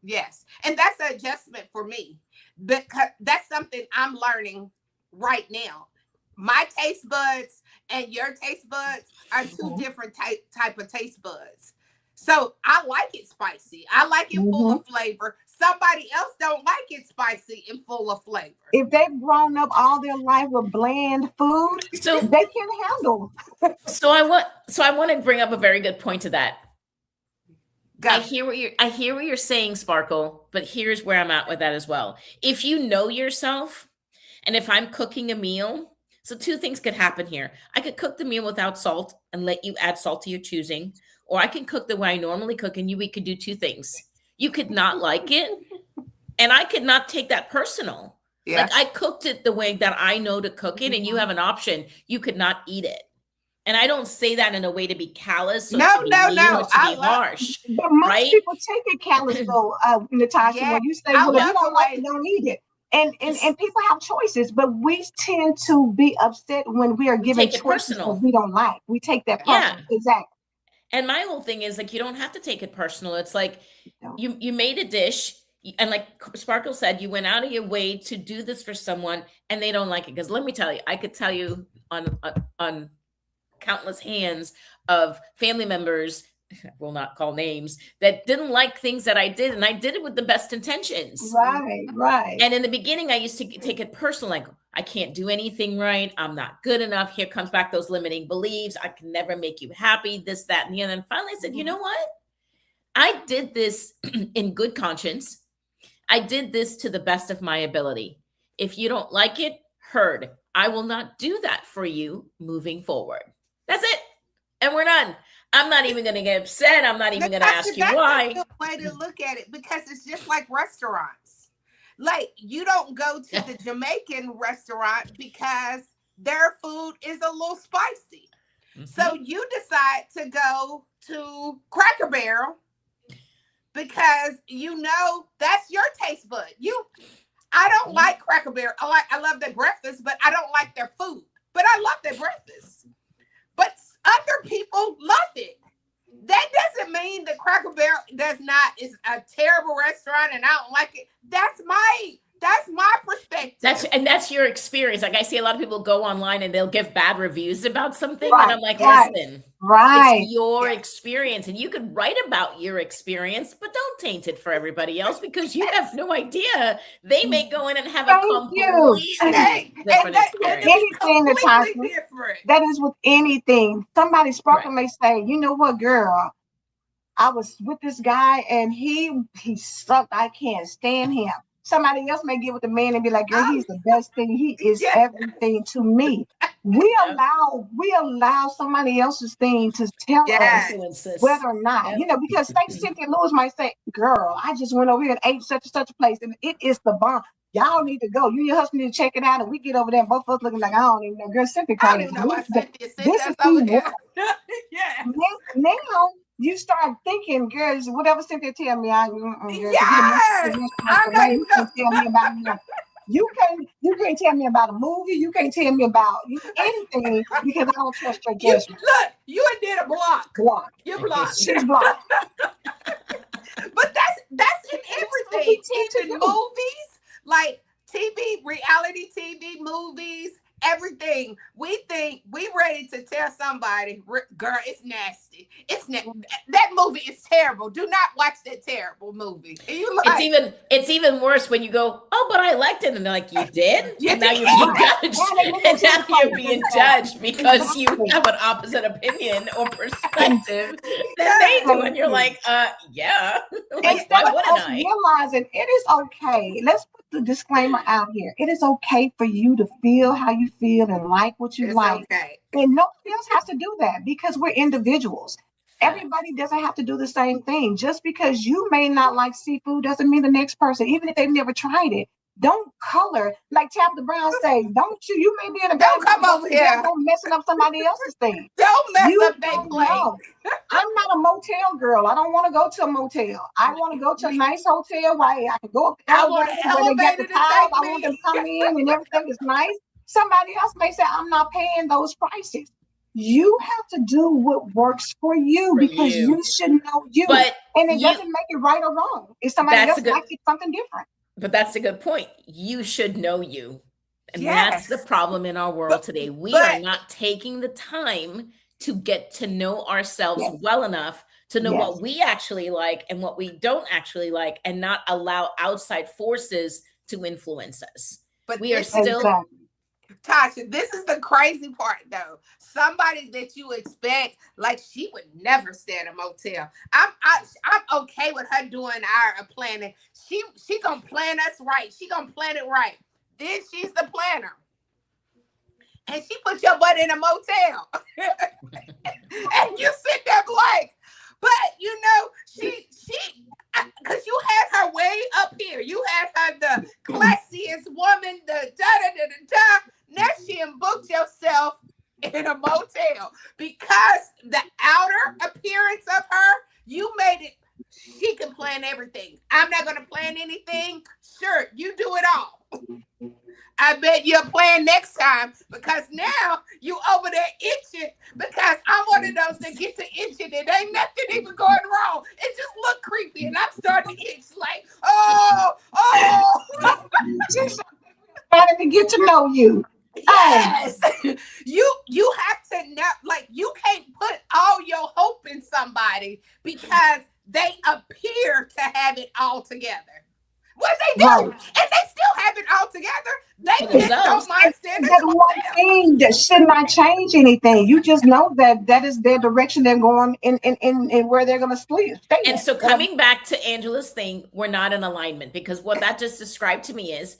Yes. And that's an adjustment for me. Because that's something I'm learning right now. My taste buds and your taste buds are two different type of taste buds. So I like it spicy. I like it full of flavor. Somebody else don't like it spicy and full of flavor. If they've grown up all their life with bland food, so they can handle. So I want to bring up a very good point to that. I hear what you're saying, Sparkle, but here's where I'm at with that as well. If you know yourself, and if I'm cooking a meal, so two things could happen here. I could cook the meal without salt and let you add salt to your choosing. Or I can cook the way I normally cook, and we could do two things. You could not like it, and I could not take that personal. Yeah. Like I cooked it the way that I know to cook it, and you have an option. You could not eat it. And I don't say that in a way to be callous or to be harsh. But most people take it callous, though, Natasha. When you say, well, if you don't like it, don't eat it. And people have choices, but we tend to be upset when we are given choices that we don't like. We take that personal. Yeah. Exactly. And my whole thing is like, you don't have to take it personal. It's like you made a dish, and like Sparkle said, you went out of your way to do this for someone and they don't like it. Because let me tell you, I could tell you on countless hands of family members, I will not call names, that didn't like things that I did. And I did it with the best intentions. Right. And in the beginning, I used to take it personal, like, I can't do anything right. I'm not good enough. Here comes back those limiting beliefs. I can never make you happy, this, that, and the other. And finally I said, you know what? I did this in good conscience. I did this to the best of my ability. If you don't like it, heard. I will not do that for you moving forward. That's it. And we're done. I'm not even going to get upset. I'm not even going to ask you why. That's a good way to look at it, because it's just like restaurants. Like, you don't go to the Jamaican restaurant because their food is a little spicy. So you decide to go to Cracker Barrel because you know that's your taste bud. I don't like Cracker Barrel. I love their breakfast, but I don't like their food. But I love their breakfast. But other people love it. That doesn't mean that Cracker Barrel is a terrible restaurant and I don't like it. That's my perspective. That's your experience. Like, I see a lot of people go online and they'll give bad reviews about something, and I'm like, listen, it's your experience, and you could write about your experience, but don't taint it for everybody else, because you have no idea. They may go in and have a completely different experience. That is with anything. Somebody Sparkle may say, you know what, girl, I was with this guy and he sucked. I can't stand him. Somebody else may get with the man and be like, girl, he's the best thing. He is everything to me. We allow somebody else's thing to tell us whether or not, because Cynthia Lewis might say, girl, I just went over here and ate such and such a place and it is the bomb. Y'all need to go. You and your husband need to check it out. And we get over there and both of us looking like, I don't even know. Girl, Cynthia called it. This is over there. Now, you start thinking, girls, whatever Cynthia tell me, I'm not even tell me about you can't tell me about a movie. You can't tell me about anything because I don't trust your judgment. Look, you did a block. You're blocked. She's blocked. But that's in everything, even movies, like TV, reality TV, movies. Everything. We think we ready to tell somebody, girl, it's nasty. That movie is terrible. Do not watch that terrible movie. And you like, it's even worse when you go, oh, but I liked it, and they're like, you did? And now you're being judged. And now you're being judged because you have an opposite opinion or perspective than they do, and you're like, yeah. Like, why wouldn't I? Realizing it is okay. Let's put the disclaimer out here. It is okay for you to feel how you feel and like what you like. Okay. And nobody else has to do that because we're individuals. Everybody doesn't have to do the same thing. Just because you may not like seafood doesn't mean the next person, even if they've never tried it. Don't color, like Tabitha Brown says, you may be in a don't come over here. Don't messing up somebody else's thing. Don't mess up their plate. I'm not a motel girl. I don't want to go to a motel. I want to go to a nice hotel where I can go up the elevator where they get the towels. I want them to come in and everything is nice. Somebody else may say, I'm not paying those prices. You have to do what works for you because you should know you. And it doesn't make it right or wrong. If somebody else likes it, something different. But that's a good point. You should know you. And that's the problem in our world today. We are not taking the time to get to know ourselves well enough to know what we actually like and what we don't actually like, and not allow outside forces to influence us. But we are still... Tasha, this is the crazy part, though. Somebody that you expect, like, she would never stay at a motel. I'm okay with her doing our planning. She gonna plan us right. She gonna plan it right. Then she's the planner, and she put your butt in a motel, and you sit there like, but she. Because you had her way up here. You had her the classiest woman, the da-da-da-da-da. Now she booked yourself in a motel because the outer appearance of her, you made it, she can plan everything. I'm not going to plan anything. Sure, you do it all. I bet you'll plan next time because now you over there itching because I'm one of those that get to itching and ain't nothing even going wrong. It just look creepy and I'm starting to itch like, oh. Just starting to get to know you. Yes. You have to know, like, you can't put all your hope in somebody because they appear to have it all together. Well, they do, and they still have it all together. They just don't mind standing. That's one thing that should not change anything. You just know that is their direction they're going in where they're going to stay. And so coming back to Angela's thing, we're not in alignment because what that just described to me is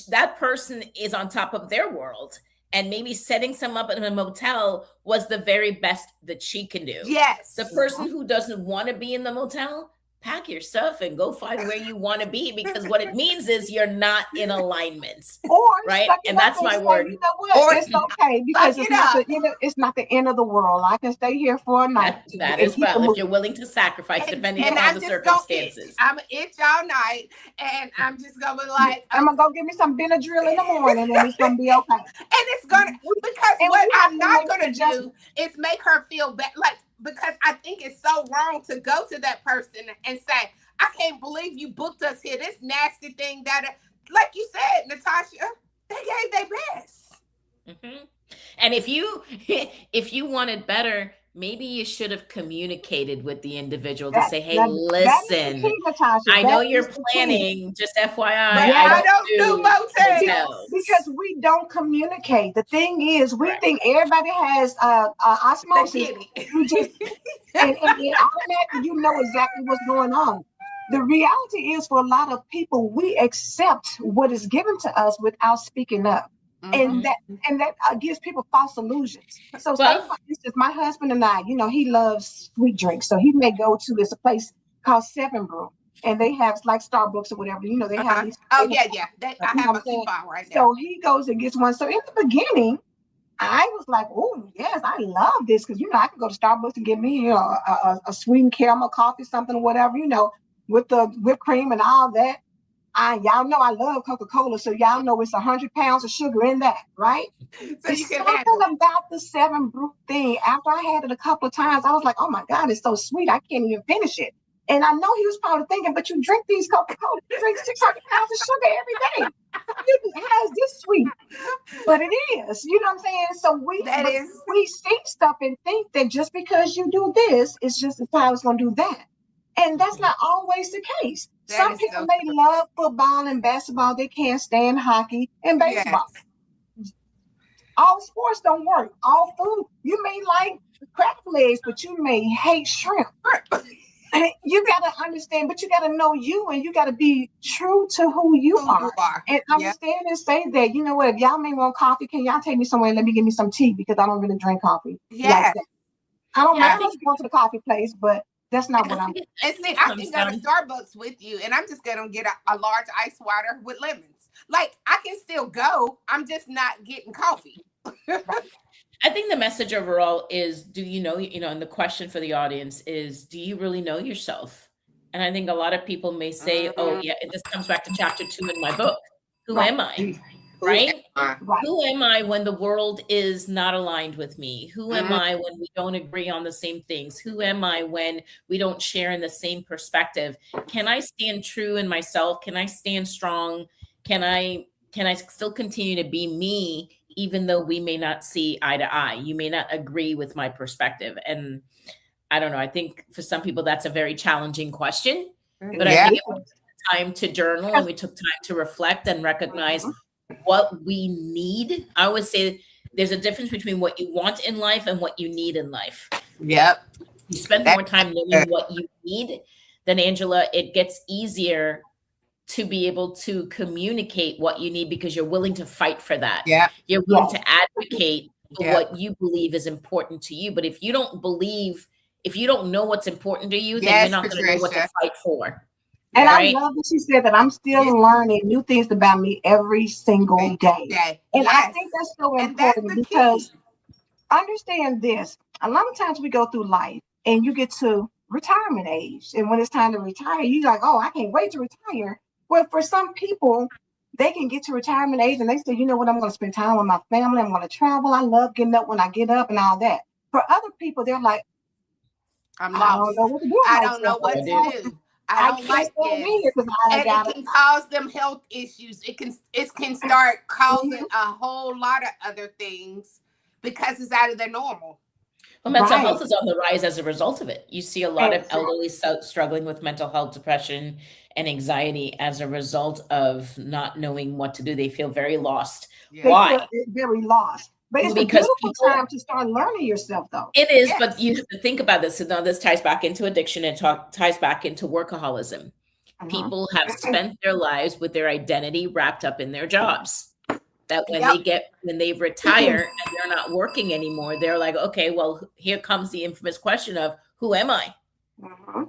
that person is on top of their world. And maybe setting some up in a motel was the very best that she can do. Yes. The person who doesn't want to be in the motel, pack your stuff and go find where you want to be, because what it means is you're not in alignment. Or right? And that's my word. You know what? It's okay, because it's not the end of the world. I can stay here for a night. That is well, if you're willing to sacrifice, depending on the circumstances. I'm gonna itch all night, and I'm just gonna be like, I'm gonna go get me some Benadryl in the morning, and it's gonna be okay. And it's gonna, because what I'm not gonna do is make her feel bad, like, because I think it's so wrong to go to that person and say, I can't believe you booked us here. This nasty thing that, like you said, Natashah, they gave their best. Mm-hmm. And if you wanted better, maybe you should have communicated with the individual to say, hey, listen, key, I know you're planning, just FYI. But I don't do motels. Because we don't communicate. The thing is, we think everybody has osmosis. We just, and automatically you know exactly what's going on. The reality is, for a lot of people, we accept what is given to us without speaking up. And that gives people false illusions. So, say for instance, my husband and I, he loves sweet drinks. So he may go to this place called Seven Brew, and they have like Starbucks or whatever. They have these. Oh yeah. I have a coupon right now. So he goes and gets one. So in the beginning, I was like, oh yes, I love this, because I can go to Starbucks and get me a sweetened caramel coffee, something or whatever, with the whipped cream and all that. Y'all know I love Coca-Cola, so y'all know it's 100 pounds of sugar in that, right? So you can something about the Seven Brew thing. After I had it a couple of times, I was like, oh my God, it's so sweet. I can't even finish it. And I know he was probably thinking, but you drink these Coca-Cola, you drink 600 pounds of sugar every day. How is this sweet? But it is, you know what I'm saying? So we see stuff and think that just because you do this, it's just how it's going to do that. And that's not always the case. Some people may love football and basketball. They can't stand hockey and baseball. Yes. All sports don't work. All food. You may like crab legs, but you may hate shrimp. You got to understand, but you got to know you, and you got to be true to who you are. And understand and say that, you know what, if y'all may want coffee, can y'all take me somewhere and let me get me some tea, because I don't really drink coffee. Yeah. I don't mind going to the coffee place, but that's not what I'm doing. And see, I can go to Starbucks with you, and I'm just going to get a large ice water with lemons. Like, I can still go. I'm just not getting coffee. I think the message overall is, do you know, and the question for the audience is, do you really know yourself? And I think a lot of people may say, oh, yeah, this comes back to chapter 2 in my book. Who am I? Right? Who am I when the world is not aligned with me? Who am I when we don't agree on the same things? Who am I when we don't share in the same perspective? Can I stand true in myself? Can I stand strong? Can I still continue to be me, even though we may not see eye to eye? You may not agree with my perspective. And I don't know. I think for some people, that's a very challenging question. But I think if we took time to journal and we took time to reflect and recognize what we need. I always say there's a difference between what you want in life and what you need in life. Yep. You spend more time knowing what you need, then Angela, it gets easier to be able to communicate what you need, because you're willing to fight for that. Yeah. You're willing to advocate for what you believe is important to you. But if you don't know what's important to you, then you're not going to know what to fight for. And I love that she said that I'm still learning new things about me every single day. And I think that's so important, because understand this. A lot of times we go through life and you get to retirement age. And when it's time to retire, you're like, oh, I can't wait to retire. Well, for some people, they can get to retirement age and they say, you know what, I'm going to spend time with my family. I'm going to travel. I love getting up when I get up and all that. For other people, they're like, I'm lost. I don't know what to do. I don't know what to do. I don't like this. And it can cause them health issues. It can start causing a whole lot of other things because it's out of their normal. Well, mental health is on the rise as a result of it. You see a lot of elderly struggling with mental health, depression, and anxiety as a result of not knowing what to do. They feel very lost. Yeah. Why? Very lost. But it's because a beautiful time to start learning yourself, though. It is, but you have to think about this. So now this ties back into addiction and ties back into workaholism. People have spent their lives with their identity wrapped up in their jobs. That when they retire and they're not working anymore, they're like, okay, well, here comes the infamous question of who am I?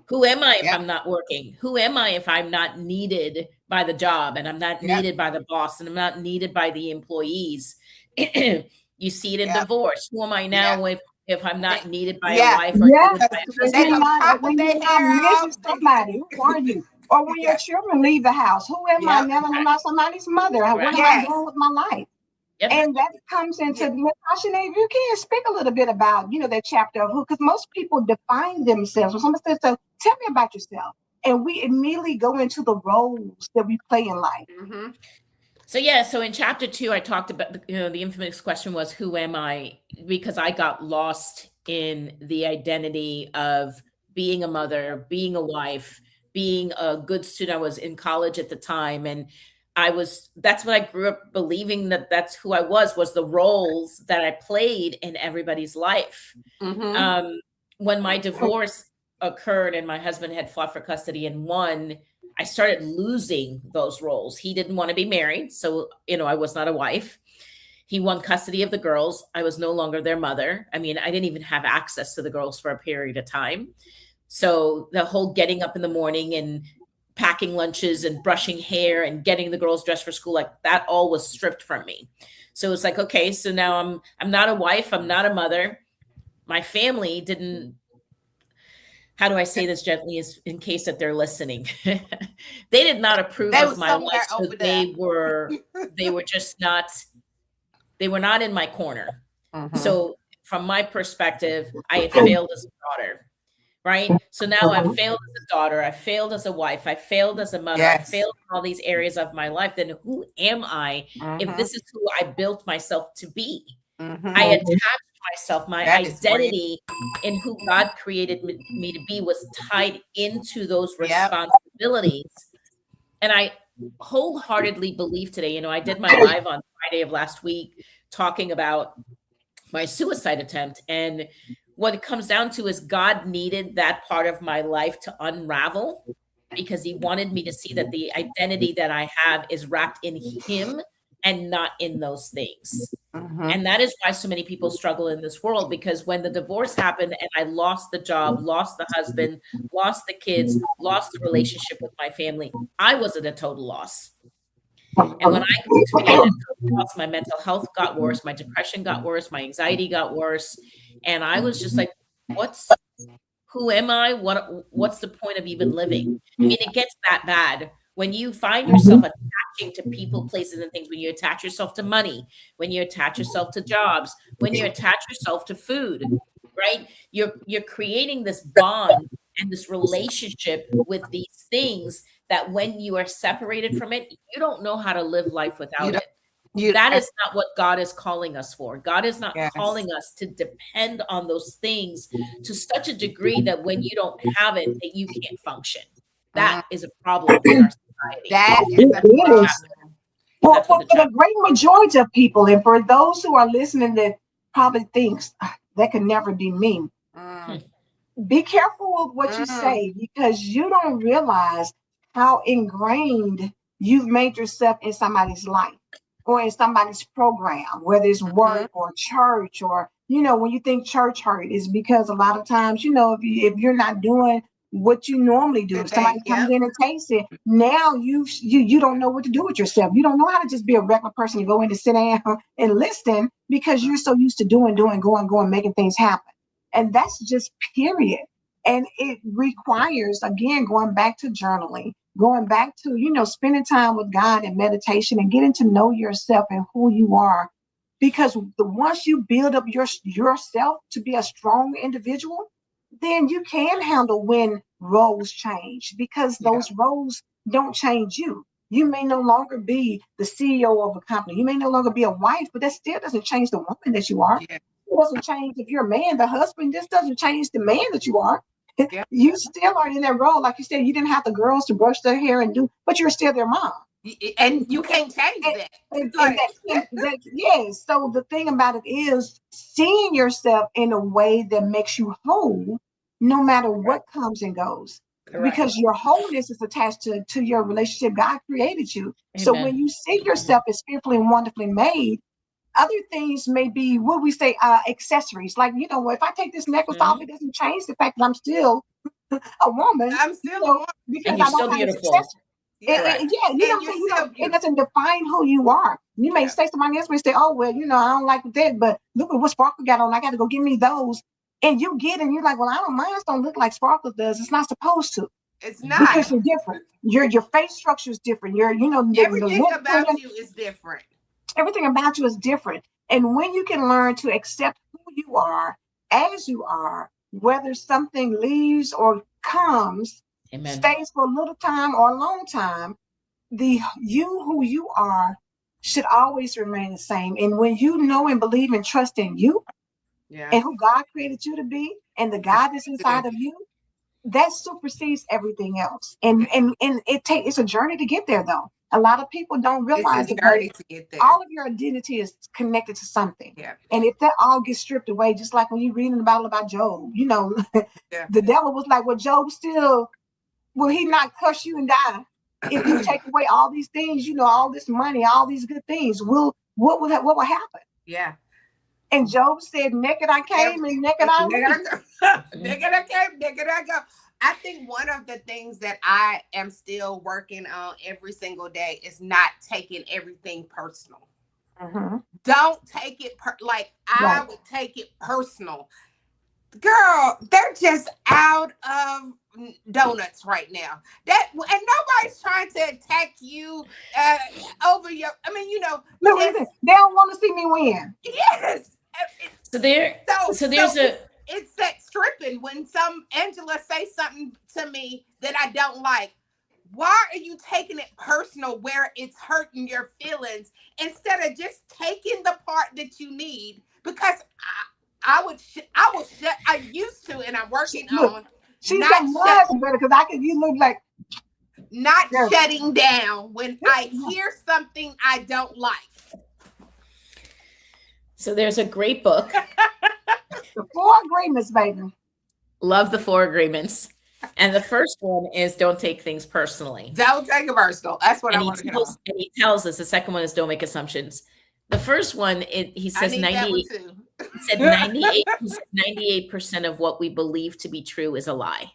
Who am I if I'm not working? Who am I if I'm not needed by the job and I'm not needed by the boss and I'm not needed by the employees? You see it in divorce. Who am I now if I'm not needed by a wife or needed by a when you're not missing somebody, who are you? Or when your children leave the house, who am I now that I'm not somebody's mother? What am I doing with my life? And that comes into Natasha, if you can speak a little bit about, that chapter of who, because most people define themselves. When somebody says, so tell me about yourself. And we immediately go into the roles that we play in life. So in chapter 2, I talked about, the infamous question was, who am I? Because I got lost in the identity of being a mother, being a wife, being a good student. I was in college at the time. And that's what I grew up believing, that's who I was the roles that I played in everybody's life. When my divorce occurred and my husband had fought for custody and won, I started losing those roles. He didn't want to be married. So, I was not a wife. He won custody of the girls. I was no longer their mother. I mean, I didn't even have access to the girls for a period of time. So the whole getting up in the morning and packing lunches and brushing hair and getting the girls dressed for school, like that all was stripped from me. So it's like, okay, so now I'm not a wife. I'm not a mother. My family didn't, how do I say this gently, is in case that they're listening. They did not approve of my life. So they were just not, they were not in my corner. So from my perspective, I had failed as a daughter. Right. So now I've failed as a daughter. I failed as a wife. I failed as a mother. I failed in all these areas of my life. Then who am I if this is who I built myself to be? I attached myself, my identity in who God created me to be was tied into those responsibilities. And I wholeheartedly believe today, I did my live on Friday of last week talking about my suicide attempt. And what it comes down to is God needed that part of my life to unravel because he wanted me to see that the identity that I have is wrapped in him and not in those things. And that is why so many people struggle in this world, because when the divorce happened and I lost the job, lost the husband, lost the kids, lost the relationship with my family, I was at a total loss. And when I began to loss, my mental health got worse, my depression got worse, my anxiety got worse. And I was just like, who am I? What's the point of even living? I mean, it gets that bad. When you find yourself attaching to people, places, and things, when you attach yourself to money, when you attach yourself to jobs, when you attach yourself to food, right? You're creating this bond and this relationship with these things that when you are separated from it, you don't know how to live life without it. That is not what God is calling us for. God is not calling us to depend on those things to such a degree that when you don't have it, that you can't function. That is a problem in our society. That is a problem. For the great majority of people, and for those who are listening that probably thinks that could never be me, be careful with what you say, because you don't realize how ingrained you've made yourself in somebody's life or in somebody's program, whether it's work or church, or, when you think church hurt, is because a lot of times, if you're not doing what you normally do, if somebody comes in and takes it, now you don't know what to do with yourself. You don't know how to just be a regular person and go in and sit down and listen, because you're so used to doing, going, making things happen. And that's just period. And it requires, again, going back to journaling, going back to, spending time with God and meditation and getting to know yourself and who you are. Because once you build up yourself to be a strong individual, then you can handle when roles change, because those roles don't change you. You may no longer be the CEO of a company. You may no longer be a wife, but that still doesn't change the woman that you are. It doesn't change if you're a man, the husband. This doesn't change the man that you are. You still are in that role. Like you said, you didn't have the girls to brush their hair but you're still their mom. And you can't change that. Yes. So the thing about it is seeing yourself in a way that makes you whole, no matter what comes and goes. Correct. because your wholeness is attached to your relationship. God created you. So when Amen. you see yourself as fearfully and wonderfully made, other things may be what we say accessories. Like, if I take this necklace off, Mhm. it doesn't change the fact that I'm still a woman, I'm still a woman. because And you're I don't still have this beautiful. accessory. Correct. Yeah, you know what And I'm you're saying? still It beautiful. doesn't define who you are. You may Yeah. say somebody else may say, "Oh, well, I don't like that, but look at what Sparkle got on. I got to go get me those." And you get, and you're like, "Well, I don't, mine don't look like Sparkle does. It's not supposed to, It's not. because you're different. Your face structure is different. The Everything look on about you is different. everything about you is different. And when you can learn to accept who you are as you are, whether something leaves or comes, Amen. stays for a little time or a long time, the you who you are should always remain the same. And when you know and believe and trust in you Yeah. and who God created you to be and the That's God that's good. inside of you, that supersedes everything else. And it's a journey to get there, though. A lot of people don't It's a realize it, but journey to get there. all of your identity is connected to something. Yeah. And if that all gets stripped away, just like when you read in the Bible about Job, Yeah. the devil was like, well, Job still, will he not curse you and die? If you take away all these things, all this money, all these good things, what will happen? Yeah. And Job said, naked I came and naked I leave. Naked I came, naked I go. I think one of the things that I am still working on every single day is not taking everything personal. Mhm. Don't take it like I Right. would take it personal. Girl, they're just out of donuts right now. And nobody's trying to attack you over your. I mean, Look, just they don't want to see me win. yes. So there's a It's that stripping when some Angela say something to me that I don't like. Why are you taking it personal where it's hurting your feelings instead of just taking the part that you need? Because I used to, and I'm working Look, on she's not got miles better because you look like, not yeah. shutting down when I hear something I don't like. So there's a great book, The 4 agreements, baby. Love the 4 Agreements. And the first one is don't take things personally. Don't take it personal. That's what And I want to get on. he tells us the second one is don't make assumptions. The first one, he I says need that one 98. too. He said 98% of what we believe to be true is a lie.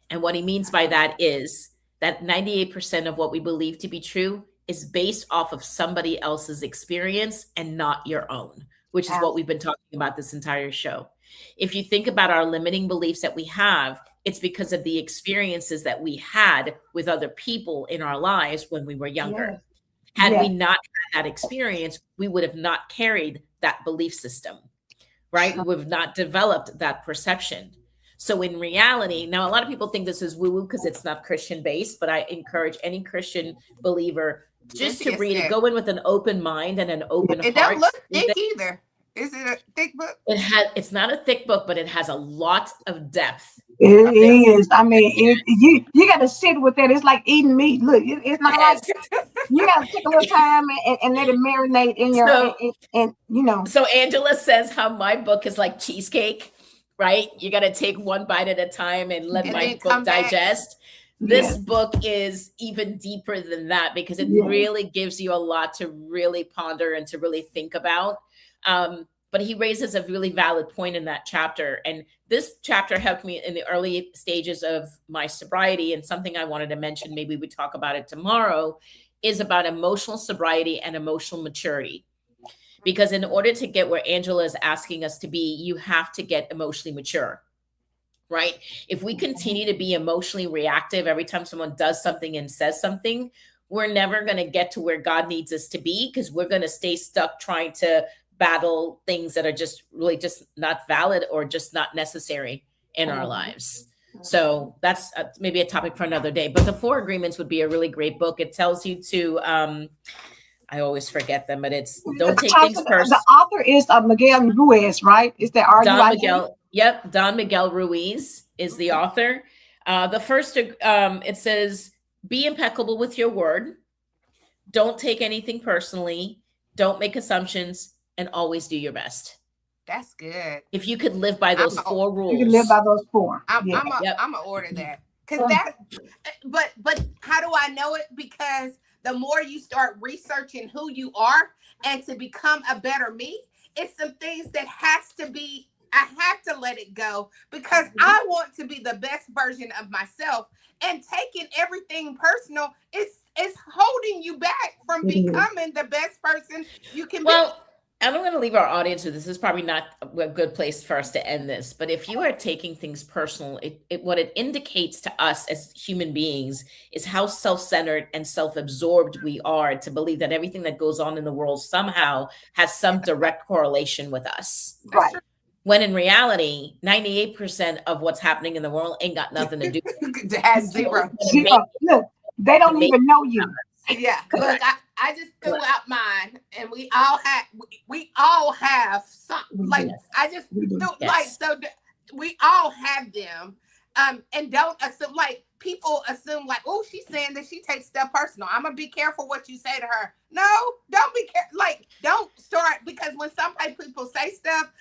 And what he means by that is that 98% of what we believe to be true is based off of somebody else's experience and not your own, which is what we've been talking about this entire show. If you think about our limiting beliefs that we have, it's because of the experiences that we had with other people in our lives when we were younger. Yes. Had we Yes. not had that experience, we would have not carried that belief system, right? We would have not developed that perception. So in reality, now a lot of people think this is woo-woo because it's not Christian based, but I encourage any Christian believer just to read it. Go in with an open mind and an open heart. It don't look thick either. Is it a thick book? It's not a thick book, but it has a lot of depth. It is. I mean, you got to sit with it. It's like eating meat. Look, it's not like you got to take a little time and let it marinate in your So Angela says how my book is like cheesecake, right? You got to take one bite at a time and let my book digest. This book is even deeper than that because it really gives you a lot to really ponder and to really think about. But he raises a really valid point in that chapter. And this chapter helped me in the early stages of my sobriety. And something I wanted to mention, maybe we talk about it tomorrow, is about emotional sobriety and emotional maturity. Because in order to get where Angela is asking us to be, you have to get emotionally mature, right? If we continue to be emotionally reactive every time someone does something and says something, we're never going to get to where God needs us to be because we're going to stay stuck trying to battle things that are just really just not valid or just not necessary in our lives. So that's maybe a topic for another day. But the 4 Agreements would be a really great book. It tells you to, I always forget them, but it's don't take things personally. The author is Miguel Ruiz, right? Is that Don Miguel? Yep, Don Miguel Ruiz is the author. The first, it says, be impeccable with your word. Don't take anything personally. Don't make assumptions. And always do your best. That's good. If you could live by those 4 You can live rules. by those 4. I'm Yeah. I'm a order that, because that. But how do I know it? Because the more you start researching who you are and to become a better me, it's some things that has to be. I have to let it go because I want to be the best version of myself. And taking everything personal is holding you back from becoming the best person you can be. Well, I'm going to leave our audience with this. This is probably not a good place for us to end this, but if you are taking things personal, what it indicates to us as human beings is how self-centered and self-absorbed we are to believe that everything that goes on in the world somehow has some direct correlation with us. Right. When in reality, 98% of what's happening in the world ain't got nothing to do with It has zero. Look, they don't even know you. Yeah. Look, I just threw out mine, and we all have some, like, I just threw, like, so we all have them. And don't assume, like, people assume, like, oh, she's saying that she takes stuff personal. I'm gonna be careful what you say to her. No, don't be careful. Like, don't start, because when people say stuff,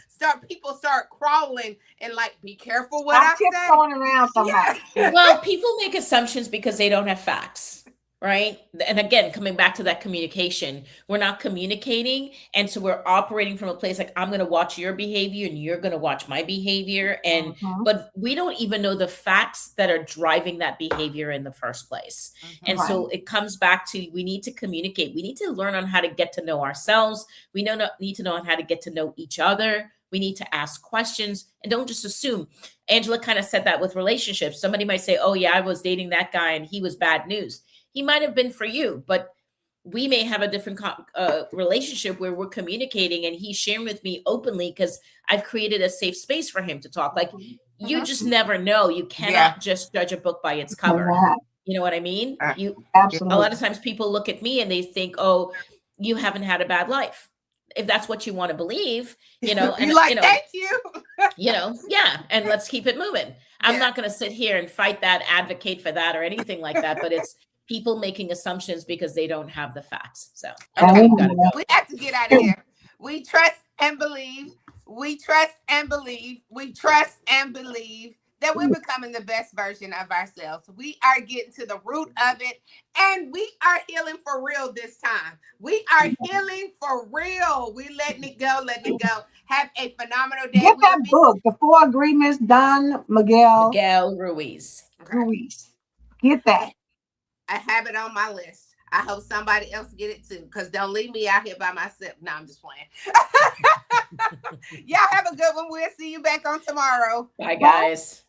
people start crawling and, like, be careful what I say. Going around somebody. Yeah. Well, people make assumptions because they don't have facts. Right. And again, coming back to that communication, we're not communicating. And so we're operating from a place like, I'm going to watch your behavior and you're going to watch my behavior. And but we don't even know the facts that are driving that behavior in the first place. And so it comes back to, we need to communicate. We need to learn on how to get to know ourselves. We need to know how to get to know each other. We need to ask questions and don't just assume. Angela kind of said that with relationships. Somebody might say, oh yeah, I was dating that guy and he was bad news. He might have been for you, but we may have a different relationship where we're communicating and he's sharing with me openly because I've created a safe space for him to talk. Like, you just never know. You cannot just judge a book by its cover. You know what I mean? Absolutely. A lot of times people look at me and they think, oh, you haven't had a bad life. If that's what you want to believe, and thank you. Yeah. And let's keep it moving. I'm not going to sit here and fight that, advocate for that or anything like that, but it's people making assumptions because they don't have the facts. So okay, we have to get out of here. We trust and believe. We trust and believe. We trust and believe that we're becoming the best version of ourselves. We are getting to the root of it, and we are healing for real this time. We are healing for real. We letting it go. Have a phenomenal day. Get that book, The 4 Agreements, Don Miguel Ruiz. Get that. I have it on my list. I hope somebody else get it too, because don't leave me out here by myself. No, I'm just playing. Y'all have a good one. We'll see you back on tomorrow. Bye, guys.